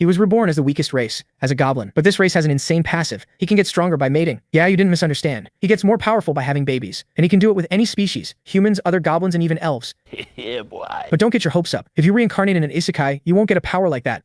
He was reborn as the weakest race, as a goblin, but this race has an insane passive. He can get stronger by mating. Yeah, you didn't misunderstand. He gets more powerful by having babies, and he can do it with any species, humans, other goblins, and even elves. Yeah, boy. But don't get your hopes up. If you reincarnate in an isekai, you won't get a power like that.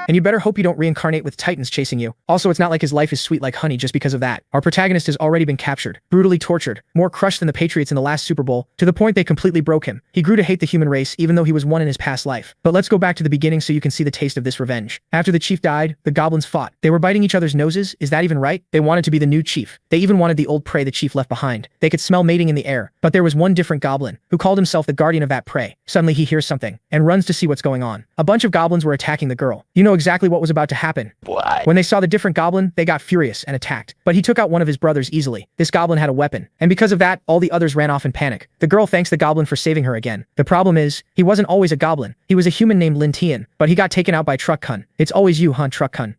And you better hope you don't reincarnate with titans chasing you. Also, it's not like his life is sweet like honey just because of that. Our protagonist has already been captured, brutally tortured, more crushed than the Patriots in the last Super Bowl, to the point they completely broke him. He grew to hate the human race even though he was one in his past life. But let's go back to the beginning so you can see the taste of this revenge. After the chief died, the goblins fought. They were biting each other's noses, is that even right? They wanted to be the new chief. They even wanted the old prey the chief left behind. They could smell mating in the air. But there was one different goblin, who called himself the guardian of that prey. Suddenly he hears something, and runs to see what's going on. A bunch of goblins were attacking the girl. You know exactly what was about to happen. Boy. When they saw the different goblin, they got furious and attacked. But he took out one of his brothers easily. This goblin had a weapon, and because of that, all the others ran off in panic. The girl thanks the goblin for saving her again. The problem is, he wasn't always a goblin. He was a human named Lintian, but he got taken out by Truck Hun. It's always you, huh, Truck Hun?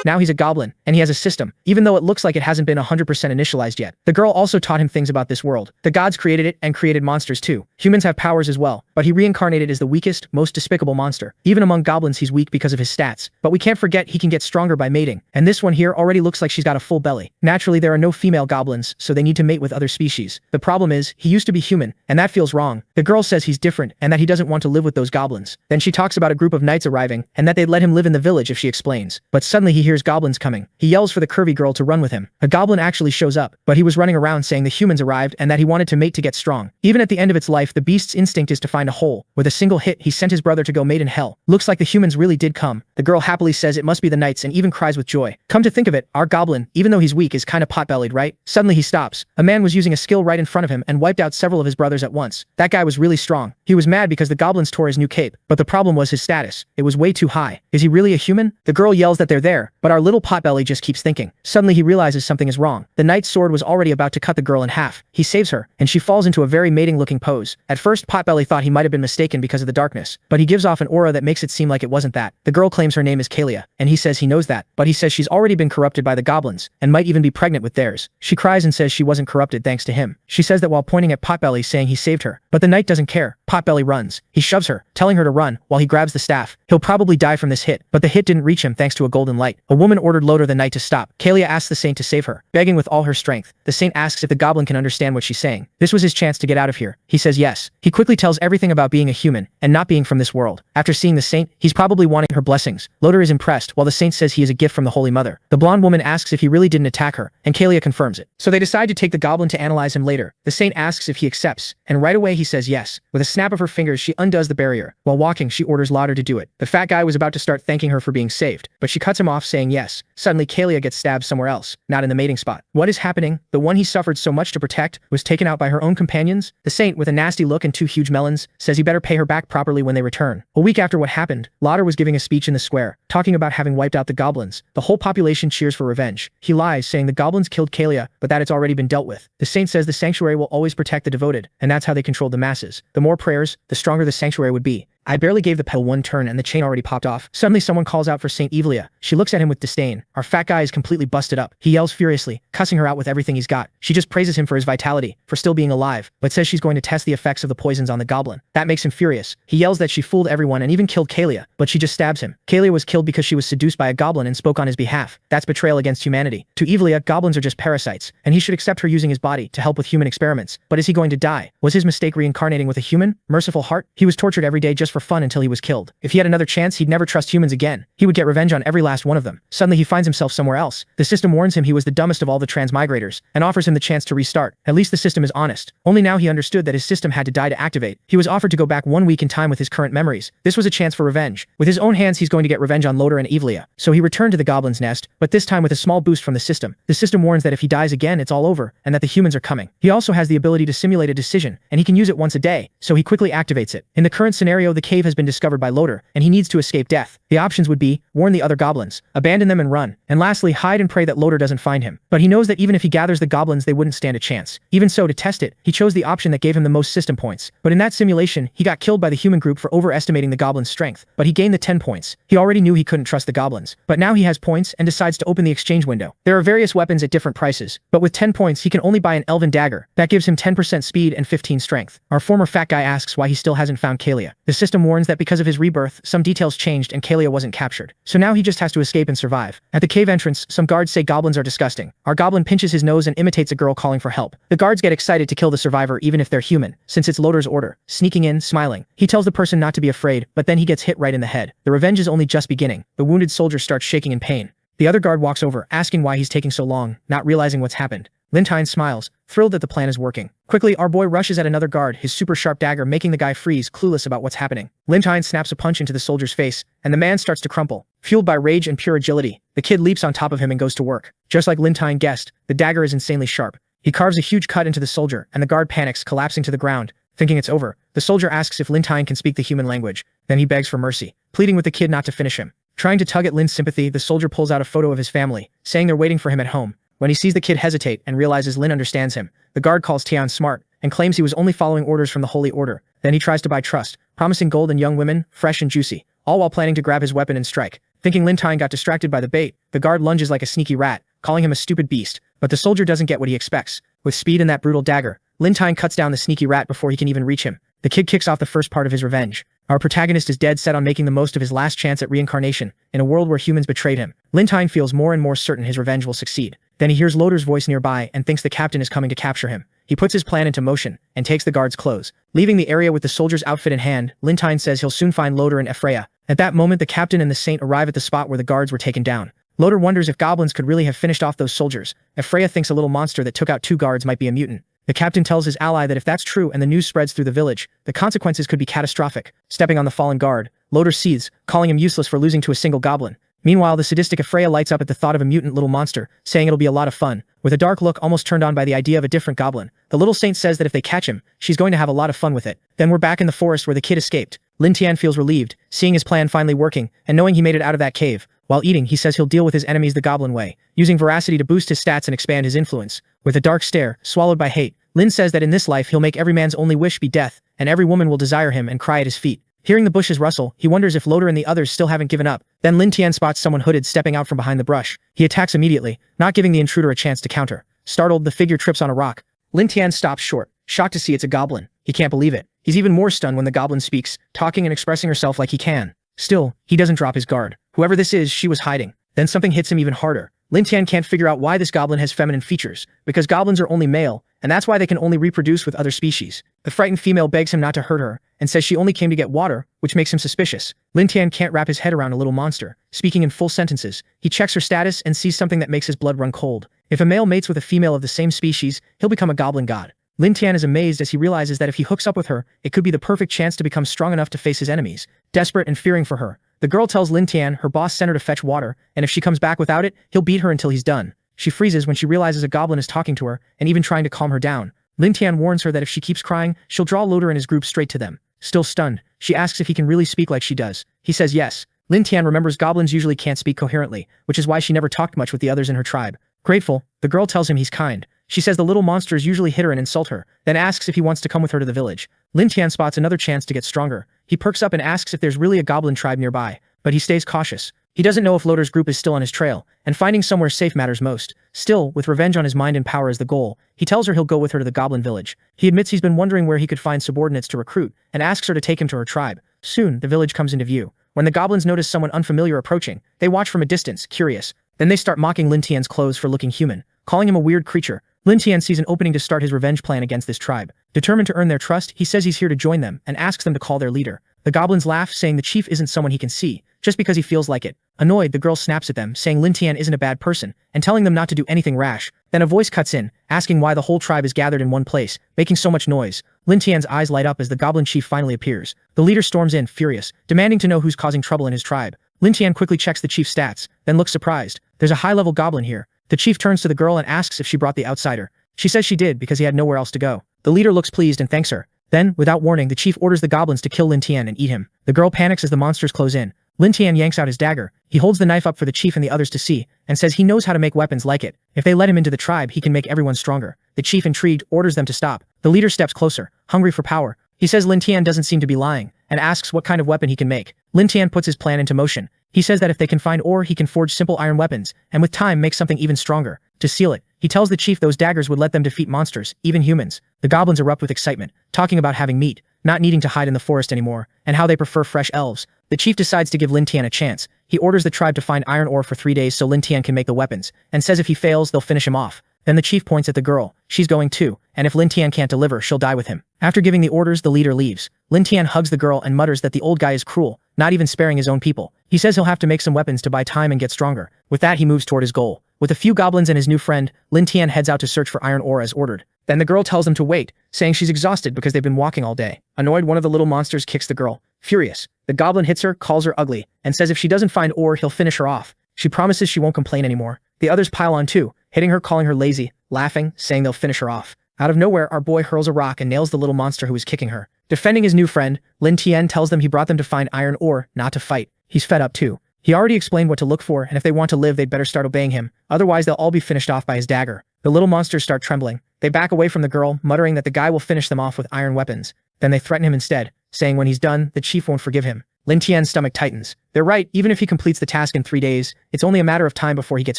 Now he's a goblin, and he has a system, even though it looks like it hasn't been 100% initialized yet. The girl also taught him things about this world. The gods created it and created monsters too. Humans have powers as well, but he reincarnated as the weakest, most despicable monster. Even among goblins he's weak because of his stats. But we can't forget he can get stronger by mating. And this one here already looks like she's got a full belly. Naturally there are no female goblins, so they need to mate with other species. The problem is, he used to be human, and that feels wrong. The girl says he's different, and that he doesn't want to live with those goblins. Then she talks about a group of knights arriving, and that they'd let him live in the village if she explains. But suddenly he hears goblins coming. He yells for the curvy girl to run with him. A goblin actually shows up, but he was running around saying the humans arrived and that he wanted to mate to get strong. Even at the end of its life, the beast's instinct is to find a hole. With a single hit, he sent his brother to go mate in hell. Looks like the humans really did come. The girl happily says it must be the knights and even cries with joy. Come to think of it, our goblin, even though he's weak, is kinda pot-bellied, right? Suddenly he stops. A man was using a skill right in front of him and wiped out several of his brothers at once. That guy was really strong. He was mad because the goblins tore his new cape, but the problem was his status. It was way too high. Is he really a human? The girl yells that they're there, but our little potbelly just keeps thinking. Suddenly he realizes something is wrong. The knight's sword was already about to cut the girl in half. He saves her, and she falls into a very mating-looking pose. At first, Potbelly thought he might have been mistaken because of the darkness, but he gives off an aura that makes it seem like it wasn't that. The girl claims her name is Kalia, and he says he knows that, but he says she's already been corrupted by the goblins, and might even be pregnant with theirs. She cries and says she wasn't corrupted thanks to him. She says that while pointing at Potbelly saying he saved her, but the knight doesn't care. Potbelly runs. He shoves her, telling her to run, while he grabs the staff. He'll probably die from this hit, but the hit didn't reach him thanks to a golden light. A woman ordered Loder the knight to stop. Kalia asks the saint to save her, begging with all her strength. The saint asks if the goblin can understand what she's saying. This was his chance to get out of here. He says yes. He quickly tells everything about being a human, and not being from this world. After seeing the saint, he's probably wanting her blessings. Loder is impressed, while the saint says he is a gift from the Holy Mother. The blonde woman asks if he really didn't attack her, and Kalia confirms it. So they decide to take the goblin to analyze him later. The saint asks if he accepts, and right away he says yes. With a snap of her fingers she undoes the barrier. While walking she orders Loder to do it. The fat guy was about to start thanking her for being saved, but she cuts him off saying yes. Suddenly Kalia gets stabbed somewhere else, not in the mating spot. What is happening? The one he suffered so much to protect was taken out by her own companions? The saint, with a nasty look and two huge melons, says he better pay her back properly when they return. A week after what happened, Loder was giving a speech in the square, talking about having wiped out the goblins. The whole population cheers for revenge. He lies, saying the goblins killed Kalia, but that it's already been dealt with. The saint says the sanctuary will always protect the devoted, and that's how they controlled the masses. The more prayers, the stronger the sanctuary would be. I barely gave the pedal one turn and the chain already popped off. Suddenly someone calls out for Saint Evelia. She looks at him with disdain. Our fat guy is completely busted up. He yells furiously, cussing her out with everything he's got. She just praises him for his vitality, for still being alive, but says she's going to test the effects of the poisons on the goblin. That makes him furious. He yells that she fooled everyone and even killed Kalia, but she just stabs him. Kalia was killed because she was seduced by a goblin and spoke on his behalf. That's betrayal against humanity. To Evelia, goblins are just parasites, and he should accept her using his body to help with human experiments. But is he going to die? Was his mistake reincarnating with a human, merciful heart? He was tortured every day just for fun until he was killed. If he had another chance, he'd never trust humans again. He would get revenge on every last one of them. Suddenly he finds himself somewhere else. The system warns him he was the dumbest of all the transmigrators, and offers him the chance to restart. At least the system is honest. Only now he understood that his system had to die to activate. He was offered to go back 1 week in time with his current memories. This was a chance for revenge. With his own hands he's going to get revenge on Loder and Evelia. So he returned to the goblin's nest, but this time with a small boost from the system. The system warns that if he dies again it's all over, and that the humans are coming. He also has the ability to simulate a decision, and he can use it once a day, so he quickly activates it. In the current scenario the cave has been discovered by Loder, and he needs to escape death. The options would be, warn the other goblins, abandon them and run, and lastly hide and pray that Loder doesn't find him. But he knows that even if he gathers the goblins they wouldn't stand a chance. Even so, to test it, he chose the option that gave him the most system points. But in that simulation, he got killed by the human group for overestimating the goblins' strength, but he gained the 10 points. He already knew he couldn't trust the goblins, but now he has points and decides to open the exchange window. There are various weapons at different prices, but with 10 points he can only buy an elven dagger. That gives him 10% speed and 15 strength. Our former fat guy asks why he still hasn't found Kalia. The system system warns that because of his rebirth, some details changed and Kalia wasn't captured. So now he just has to escape and survive. At the cave entrance, some guards say goblins are disgusting. Our goblin pinches his nose and imitates a girl calling for help. The guards get excited to kill the survivor even if they're human, since it's Loder's order. Sneaking in, smiling, he tells the person not to be afraid, but then he gets hit right in the head. The revenge is only just beginning. The wounded soldier starts shaking in pain. The other guard walks over, asking why he's taking so long, not realizing what's happened. Lintine smiles, thrilled that the plan is working. Quickly, our boy rushes at another guard, his super sharp dagger making the guy freeze, clueless about what's happening. Lintine snaps a punch into the soldier's face, and the man starts to crumple. Fueled by rage and pure agility, the kid leaps on top of him and goes to work. Just like Lintine guessed, the dagger is insanely sharp. He carves a huge cut into the soldier, and the guard panics, collapsing to the ground. Thinking it's over, the soldier asks if Lintine can speak the human language. Then he begs for mercy, pleading with the kid not to finish him. Trying to tug at Lin's sympathy, the soldier pulls out a photo of his family, saying they're waiting for him at home. When he sees the kid hesitate and realizes Lin understands him, the guard calls Tian smart and claims he was only following orders from the Holy Order. Then he tries to buy trust, promising gold and young women, fresh and juicy, all while planning to grab his weapon and strike. Thinking Lintine got distracted by the bait, the guard lunges like a sneaky rat, calling him a stupid beast, but the soldier doesn't get what he expects. With speed and that brutal dagger, Lintine cuts down the sneaky rat before he can even reach him. The kid kicks off the first part of his revenge. Our protagonist is dead set on making the most of his last chance at reincarnation, in a world where humans betrayed him. Lintine feels more and more certain his revenge will succeed. Then he hears Loder's voice nearby and thinks the captain is coming to capture him. He puts his plan into motion and takes the guard's clothes. Leaving the area with the soldier's outfit in hand, Lintine says he'll soon find Loder and Ephraia. At that moment, the captain and the saint arrive at the spot where the guards were taken down. Loder wonders if goblins could really have finished off those soldiers. Ephraia thinks a little monster that took out 2 guards might be a mutant. The captain tells his ally that if that's true and the news spreads through the village, the consequences could be catastrophic. Stepping on the fallen guard, Loder seethes, calling him useless for losing to a single goblin. Meanwhile, the sadistic Ephraia lights up at the thought of a mutant little monster, saying it'll be a lot of fun. With a dark look, almost turned on by the idea of a different goblin, the little saint says that if they catch him, she's going to have a lot of fun with it. Then we're back in the forest where the kid escaped. Lin Tian feels relieved, seeing his plan finally working, and knowing he made it out of that cave. While eating, he says he'll deal with his enemies the goblin way, using veracity to boost his stats and expand his influence. With a dark stare, swallowed by hate, Lin says that in this life he'll make every man's only wish be death, and every woman will desire him and cry at his feet. Hearing the bushes rustle, he wonders if Loder and the others still haven't given up. Then Lin Tian spots someone hooded stepping out from behind the brush. He attacks immediately, not giving the intruder a chance to counter. Startled, the figure trips on a rock. Lin Tian stops short, shocked to see it's a goblin. He can't believe it. He's even more stunned when the goblin speaks, talking and expressing herself like he can. Still, he doesn't drop his guard. Whoever this is, she was hiding. Then something hits him even harder. Lin Tian can't figure out why this goblin has feminine features, because goblins are only male, and that's why they can only reproduce with other species. The frightened female begs him not to hurt her, and says she only came to get water, which makes him suspicious. Lin Tian can't wrap his head around a little monster. Speaking in full sentences, he checks her status and sees something that makes his blood run cold. If a male mates with a female of the same species, he'll become a goblin god. Lin Tian is amazed as he realizes that if he hooks up with her, it could be the perfect chance to become strong enough to face his enemies. Desperate and fearing for her, the girl tells Lin Tian her boss sent her to fetch water, and if she comes back without it, he'll beat her until he's done. She freezes when she realizes a goblin is talking to her and even trying to calm her down. Lin Tian warns her that if she keeps crying, she'll draw Loder and his group straight to them. Still stunned, she asks if he can really speak like she does. He says yes. Lin Tian remembers goblins usually can't speak coherently, which is why she never talked much with the others in her tribe. Grateful, the girl tells him he's kind. She says the little monsters usually hit her and insult her, then asks if he wants to come with her to the village. Lin Tian spots another chance to get stronger. He perks up and asks if there's really a goblin tribe nearby, but he stays cautious. He doesn't know if Loder's group is still on his trail, and finding somewhere safe matters most. Still, with revenge on his mind and power as the goal, he tells her he'll go with her to the goblin village. He admits he's been wondering where he could find subordinates to recruit, and asks her to take him to her tribe. Soon, the village comes into view. When the goblins notice someone unfamiliar approaching, they watch from a distance, curious. Then they start mocking Lin Tian's clothes for looking human, calling him a weird creature. Lin Tian sees an opening to start his revenge plan against this tribe. Determined to earn their trust, he says he's here to join them, and asks them to call their leader. The goblins laugh, saying the chief isn't someone he can see, just because he feels like it. Annoyed, the girl snaps at them, saying Lin Tian isn't a bad person, and telling them not to do anything rash. Then a voice cuts in, asking why the whole tribe is gathered in one place, making so much noise. Lin Tian's eyes light up as the goblin chief finally appears. The leader storms in, furious, demanding to know who's causing trouble in his tribe. Lin Tian quickly checks the chief's stats, then looks surprised. There's a high-level goblin here. The chief turns to the girl and asks if she brought the outsider. She says she did because he had nowhere else to go. The leader looks pleased and thanks her. Then, without warning, the chief orders the goblins to kill Lin Tian and eat him. The girl panics as the monsters close in. Lin Tian yanks out his dagger. He holds the knife up for the chief and the others to see, and says he knows how to make weapons like it. If they let him into the tribe, he can make everyone stronger. The chief, intrigued, orders them to stop. The leader steps closer, hungry for power. He says Lin Tian doesn't seem to be lying, and asks what kind of weapon he can make. Lin Tian puts his plan into motion. He says that if they can find ore, he can forge simple iron weapons, and with time make something even stronger. To seal it, he tells the chief those daggers would let them defeat monsters, even humans. The goblins erupt with excitement, talking about having meat. not needing to hide in the forest anymore, and how they prefer fresh elves. The chief decides to give Lin Tian a chance. He orders the tribe to find iron ore for 3 days so Lin Tian can make the weapons, and says if he fails, they'll finish him off. Then the chief points at the girl. She's going too, and if Lin Tian can't deliver, she'll die with him. After giving the orders, the leader leaves. Lin Tian hugs the girl and mutters that the old guy is cruel, not even sparing his own people. He says he'll have to make some weapons to buy time and get stronger. With that, he moves toward his goal. With a few goblins and his new friend, Lin Tian heads out to search for iron ore as ordered. Then the girl tells him to wait, saying she's exhausted because they've been walking all day. Annoyed, one of the little monsters kicks the girl. Furious, the goblin hits her, calls her ugly, and says if she doesn't find ore, he'll finish her off. She promises she won't complain anymore. The others pile on too, hitting her, calling her lazy, laughing, saying they'll finish her off. Out of nowhere, our boy hurls a rock and nails the little monster who is kicking her. Defending his new friend, Lin Tian tells them he brought them to find iron ore, not to fight. He's fed up too. He already explained what to look for, and if they want to live, they'd better start obeying him. Otherwise, they'll all be finished off by his dagger. The little monsters start trembling. They back away from the girl, muttering that the guy will finish them off with iron weapons. Then they threaten him instead, saying when he's done, the chief won't forgive him. Lin Tian's stomach tightens. They're right, even if he completes the task in 3 days, it's only a matter of time before he gets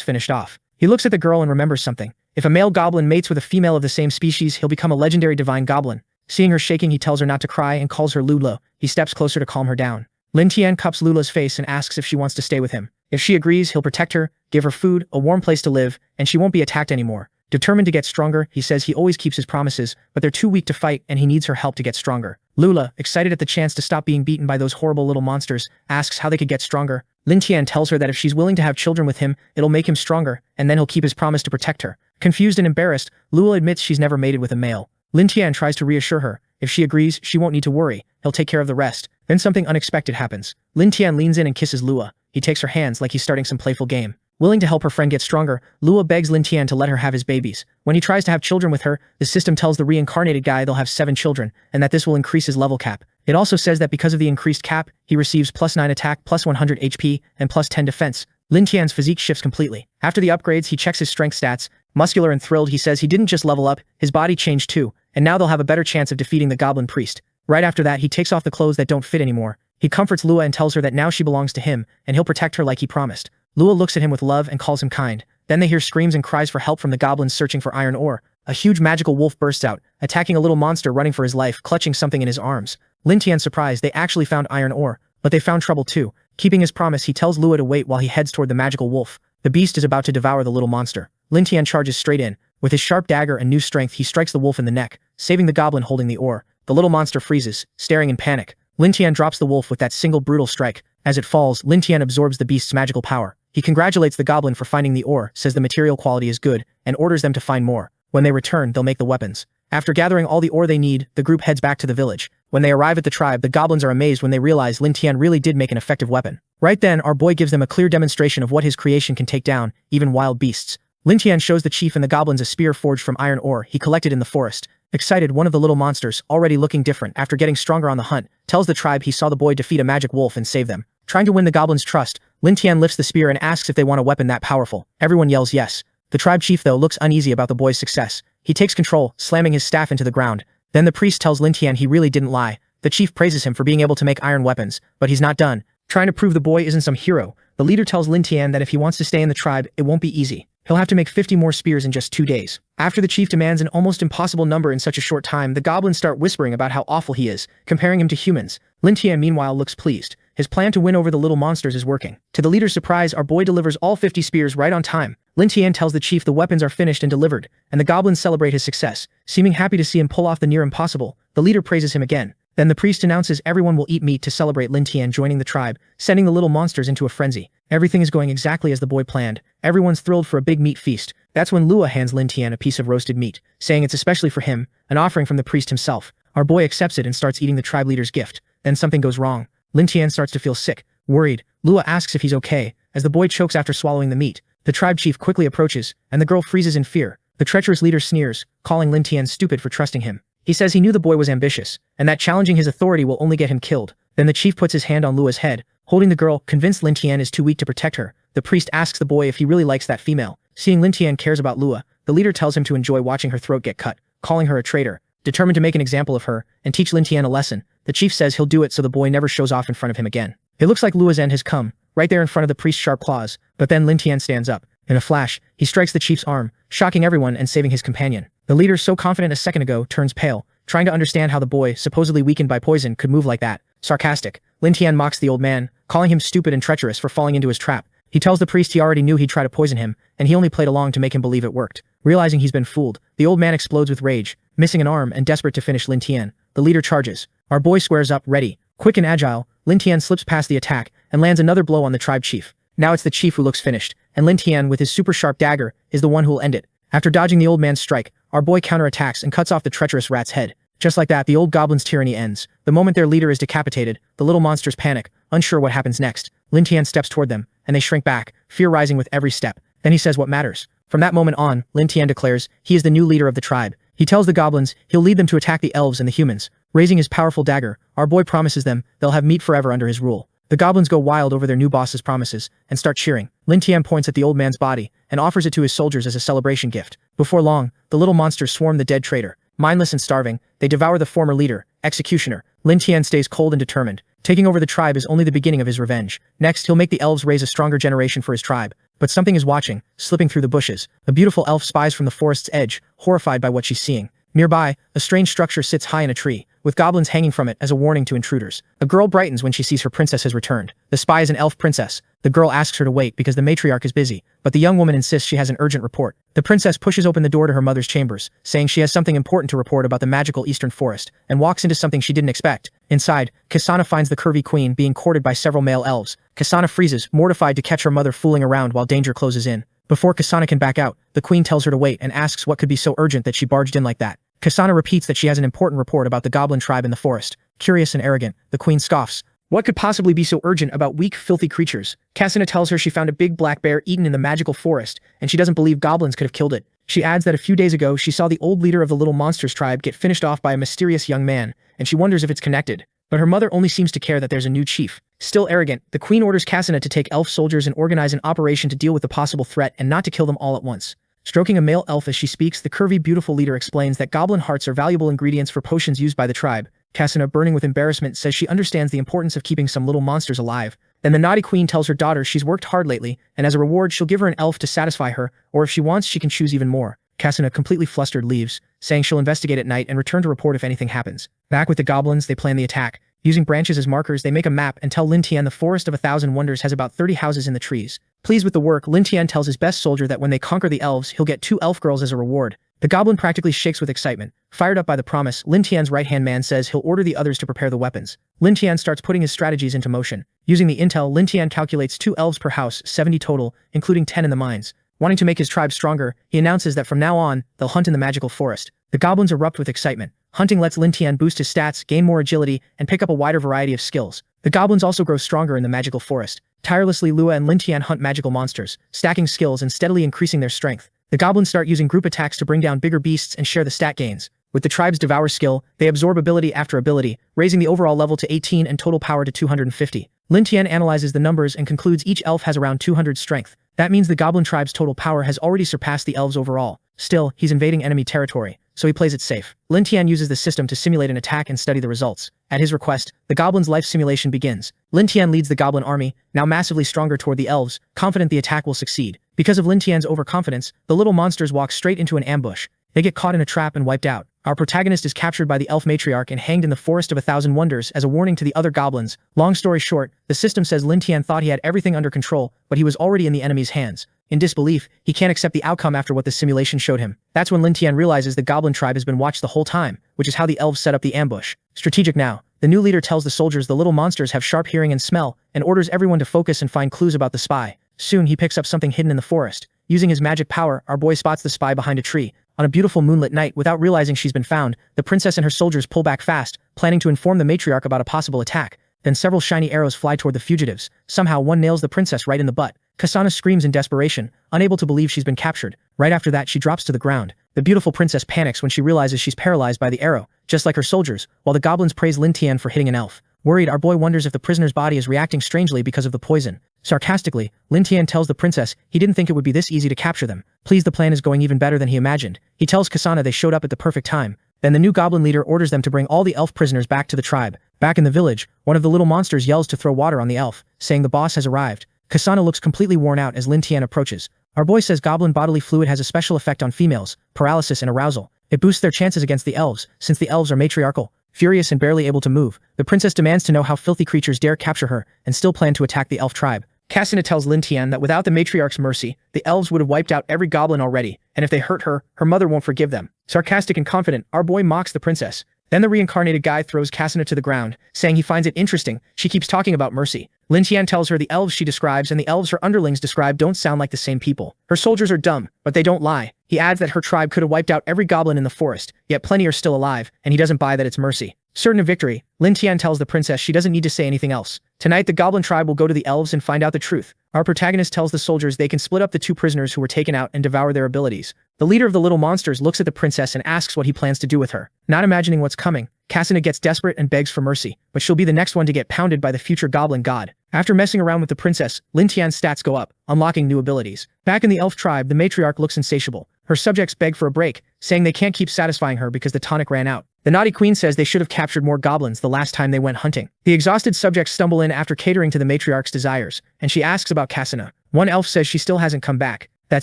finished off. He looks at the girl and remembers something. If a male goblin mates with a female of the same species, he'll become a legendary divine goblin. Seeing her shaking, he tells her not to cry and calls her Lula. He steps closer to calm her down. Lin Tian cups Lula's face and asks if she wants to stay with him. If she agrees, he'll protect her, give her food, a warm place to live, and she won't be attacked anymore. Determined to get stronger, he says he always keeps his promises, but they're too weak to fight and he needs her help to get stronger. Lula, excited at the chance to stop being beaten by those horrible little monsters, asks how they could get stronger. Lin Tian tells her that if she's willing to have children with him, it'll make him stronger, and then he'll keep his promise to protect her. Confused and embarrassed, Lula admits she's never mated with a male. Lin Tian tries to reassure her. If she agrees, she won't need to worry. He'll take care of the rest. Then something unexpected happens. Lin Tian leans in and kisses Lua. He takes her hands like he's starting some playful game. Willing to help her friend get stronger, Lua begs Lin Tian to let her have his babies. When he tries to have children with her, the system tells the reincarnated guy they'll have 7 children, and that this will increase his level cap. It also says that because of the increased cap, he receives +9 attack, +100 HP, and +10 defense. Lin Tian's physique shifts completely. After the upgrades, he checks his strength stats. Muscular and thrilled, he says he didn't just level up, his body changed too, and now they'll have a better chance of defeating the goblin priest. Right after that, he takes off the clothes that don't fit anymore. He comforts Lua and tells her that now she belongs to him, and he'll protect her like he promised. Lua looks at him with love and calls him kind. Then they hear screams and cries for help from the goblins searching for iron ore. A huge magical wolf bursts out, attacking a little monster running for his life, clutching something in his arms. Lin Tian's surprised they actually found iron ore, but they found trouble too. Keeping his promise, he tells Lua to wait while he heads toward the magical wolf. The beast is about to devour the little monster. Lin Tian charges straight in. With his sharp dagger and new strength, he strikes the wolf in the neck, saving the goblin holding the ore. The little monster freezes, staring in panic. Lin Tian drops the wolf with that single brutal strike. As it falls, Lin Tian absorbs the beast's magical power. He congratulates the goblin for finding the ore, says the material quality is good, and orders them to find more. When they return, they'll make the weapons. After gathering all the ore they need, the group heads back to the village. When they arrive at the tribe, the goblins are amazed when they realize Lin Tian really did make an effective weapon. Right then, our boy gives them a clear demonstration of what his creation can take down, even wild beasts. Lin Tian shows the chief and the goblins a spear forged from iron ore he collected in the forest. Excited, one of the little monsters, already looking different after getting stronger on the hunt, tells the tribe he saw the boy defeat a magic wolf and save them. Trying to win the goblins' trust, Lin Tian lifts the spear and asks if they want a weapon that powerful. Everyone yells yes. The tribe chief, though, looks uneasy about the boy's success. He takes control, slamming his staff into the ground. Then the priest tells Lin Tian he really didn't lie. The chief praises him for being able to make iron weapons, but he's not done. Trying to prove the boy isn't some hero, the leader tells Lin Tian that if he wants to stay in the tribe, it won't be easy. He'll have to make 50 more spears in just 2 days. After the chief demands an almost impossible number in such a short time, the goblins start whispering about how awful he is, comparing him to humans. Lin Tian meanwhile looks pleased. His plan to win over the little monsters is working. To the leader's surprise, our boy delivers all 50 spears right on time. Lin Tian tells the chief the weapons are finished and delivered, and the goblins celebrate his success. Seeming happy to see him pull off the near impossible, the leader praises him again. Then the priest announces everyone will eat meat to celebrate Lin Tian joining the tribe, sending the little monsters into a frenzy. Everything is going exactly as the boy planned. Everyone's thrilled for a big meat feast. That's when Lua hands Lin Tian a piece of roasted meat, saying it's especially for him, an offering from the priest himself. Our boy accepts it and starts eating the tribe leader's gift. Then something goes wrong. Lin Tian starts to feel sick. Worried, Lua asks if he's okay, as the boy chokes after swallowing the meat. The tribe chief quickly approaches, and the girl freezes in fear. The treacherous leader sneers, calling Lin Tian stupid for trusting him. He says he knew the boy was ambitious, and that challenging his authority will only get him killed. Then the chief puts his hand on Lua's head, holding the girl, convinced Lin Tian is too weak to protect her. The priest asks the boy if he really likes that female. Seeing Lin Tian cares about Lua, the leader tells him to enjoy watching her throat get cut, calling her a traitor. Determined to make an example of her, and teach Lin Tian a lesson, the chief says he'll do it so the boy never shows off in front of him again. It looks like Lua's end has come, right there in front of the priest's sharp claws, but then Lin Tian stands up. In a flash, he strikes the chief's arm, shocking everyone and saving his companion. The leader, so confident a second ago, turns pale. trying to understand how the boy, supposedly weakened by poison, could move like that. Sarcastic, Lin Tian mocks the old man, calling him stupid and treacherous for falling into his trap. He tells the priest he already knew he'd try to poison him, and he only played along to make him believe it worked. Realizing he's been fooled, the old man explodes with rage, missing an arm and desperate to finish Lin Tian. The leader charges. Our boy squares up, ready. Quick and agile, Lin Tian slips past the attack and lands another blow on the tribe chief. Now it's the chief who looks finished, and Lin Tian, with his super sharp dagger, is the one who will end it. After dodging the old man's strike, our boy counterattacks and cuts off the treacherous rat's head. Just like that, the old goblin's tyranny ends. The moment their leader is decapitated, the little monsters panic, unsure what happens next. Lin Tian steps toward them, and they shrink back, fear rising with every step. Then he says what matters. From that moment on, Lin Tian declares he is the new leader of the tribe. He tells the goblins he'll lead them to attack the elves and the humans. Raising his powerful dagger, our boy promises them they'll have meat forever under his rule. The goblins go wild over their new boss's promises and start cheering. Lin Tian points at the old man's body and offers it to his soldiers as a celebration gift. Before long, the little monsters swarm the dead traitor. Mindless and starving, they devour the former leader, executioner. Lin Tian stays cold and determined. Taking over the tribe is only the beginning of his revenge. Next, he'll make the elves raise a stronger generation for his tribe. But something is watching, slipping through the bushes. A beautiful elf spies from the forest's edge, horrified by what she's seeing. Nearby, a strange structure sits high in a tree, with goblins hanging from it as a warning to intruders. A girl brightens when she sees her princess has returned. The spy is an elf princess. The girl asks her to wait because the matriarch is busy, but the young woman insists she has an urgent report. The princess pushes open the door to her mother's chambers, saying she has something important to report about the magical eastern forest, and walks into something she didn't expect. Inside, Kasana finds the curvy queen being courted by several male elves. Kasana freezes, mortified to catch her mother fooling around while danger closes in. Before Kasana can back out, the queen tells her to wait and asks what could be so urgent that she barged in like that. Kasana repeats that she has an important report about the goblin tribe in the forest. Curious and arrogant, the queen scoffs. What could possibly be so urgent about weak, filthy creatures? Kasana tells her she found a big black bear eaten in the magical forest, and she doesn't believe goblins could have killed it. She adds that a few days ago she saw the old leader of the little monsters tribe get finished off by a mysterious young man, and she wonders if it's connected. But her mother only seems to care that there's a new chief. Still arrogant, the queen orders Kasana to take elf soldiers and organize an operation to deal with the possible threat and not to kill them all at once. Stroking a male elf as she speaks, the curvy, beautiful leader explains that goblin hearts are valuable ingredients for potions used by the tribe. Kasana, burning with embarrassment, says she understands the importance of keeping some little monsters alive. Then the naughty queen tells her daughter she's worked hard lately, and as a reward she'll give her an elf to satisfy her, or if she wants she can choose even more. Kasana, completely flustered, leaves, saying she'll investigate at night and return to report if anything happens. Back with the goblins, they plan the attack. Using branches as markers, they make a map and tell Lin Tian the Forest of 1,000 Wonders has about 30 houses in the trees. Pleased with the work, Lin Tian tells his best soldier that when they conquer the elves, he'll get 2 elf girls as a reward. The goblin practically shakes with excitement. Fired up by the promise, Lin Tian's right-hand man says he'll order the others to prepare the weapons. Lin Tian starts putting his strategies into motion. Using the intel, Lin Tian calculates 2 elves per house, 70 total, including 10 in the mines. Wanting to make his tribe stronger, he announces that from now on, they'll hunt in the magical forest. The goblins erupt with excitement. Hunting lets Lin Tian boost his stats, gain more agility, and pick up a wider variety of skills. The goblins also grow stronger in the magical forest. Tirelessly, Lua and Lin Tian hunt magical monsters, stacking skills and steadily increasing their strength. The goblins start using group attacks to bring down bigger beasts and share the stat gains. With the tribe's Devour skill, they absorb ability after ability, raising the overall level to 18 and total power to 250. Lin Tian analyzes the numbers and concludes each elf has around 200 strength. That means the goblin tribe's total power has already surpassed the elves overall. Still, he's invading enemy territory, so he plays it safe. Lin Tian uses the system to simulate an attack and study the results. At his request, the goblin's life simulation begins. Lin Tian leads the goblin army, now massively stronger toward the elves, confident the attack will succeed. Because of Lin Tian's overconfidence, the little monsters walk straight into an ambush. They get caught in a trap and wiped out. Our protagonist is captured by the elf matriarch and hanged in the Forest of 1,000 Wonders as a warning to the other goblins. Long story short, the system says Lin Tian thought he had everything under control, but he was already in the enemy's hands. In disbelief, he can't accept the outcome after what the simulation showed him. That's when Lin Tian realizes the goblin tribe has been watched the whole time, which is how the elves set up the ambush. Strategic now. The new leader tells the soldiers the little monsters have sharp hearing and smell, and orders everyone to focus and find clues about the spy. Soon he picks up something hidden in the forest. Using his magic power, our boy spots the spy behind a tree. On a beautiful moonlit night, without realizing she's been found, the princess and her soldiers pull back fast, planning to inform the matriarch about a possible attack. Then several shiny arrows fly toward the fugitives. Somehow one nails the princess right in the butt. Kasana screams in desperation, unable to believe she's been captured. Right after that, she drops to the ground. The beautiful princess panics when she realizes she's paralyzed by the arrow, just like her soldiers, while the goblins praise Lin Tian for hitting an elf. Worried, our boy wonders if the prisoner's body is reacting strangely because of the poison. Sarcastically, Lin Tian tells the princess he didn't think it would be this easy to capture them. Pleased the plan is going even better than he imagined. He tells Kasana they showed up at the perfect time. Then the new goblin leader orders them to bring all the elf prisoners back to the tribe. Back in the village, one of the little monsters yells to throw water on the elf, saying the boss has arrived. Kasana looks completely worn out as Lin Tian approaches. Our boy says goblin bodily fluid has a special effect on females, paralysis and arousal. It boosts their chances against the elves, since the elves are matriarchal. Furious and barely able to move, the princess demands to know how filthy creatures dare capture her and still plan to attack the elf tribe. Cassina tells Lin Tian that without the matriarch's mercy, the elves would have wiped out every goblin already, and if they hurt her, her mother won't forgive them. Sarcastic and confident, our boy mocks the princess. Then the reincarnated guy throws Cassina to the ground, saying he finds it interesting she keeps talking about mercy. Lin Tian tells her the elves she describes and the elves her underlings describe don't sound like the same people. Her soldiers are dumb, but they don't lie. He adds that her tribe could have wiped out every goblin in the forest, yet plenty are still alive, and he doesn't buy that it's mercy. Certain of victory, Lin Tian tells the princess she doesn't need to say anything else. Tonight the goblin tribe will go to the elves and find out the truth. Our protagonist tells the soldiers they can split up the two prisoners who were taken out and devour their abilities. The leader of the little monsters looks at the princess and asks what he plans to do with her. Not imagining what's coming, Cassina gets desperate and begs for mercy, but she'll be the next one to get pounded by the future goblin god. After messing around with the princess, Lin Tian's stats go up, unlocking new abilities. Back in the elf tribe, the matriarch looks insatiable. Her subjects beg for a break, saying they can't keep satisfying her because the tonic ran out. The naughty queen says they should have captured more goblins the last time they went hunting. The exhausted subjects stumble in after catering to the matriarch's desires, and she asks about Cassina. One elf says she still hasn't come back. That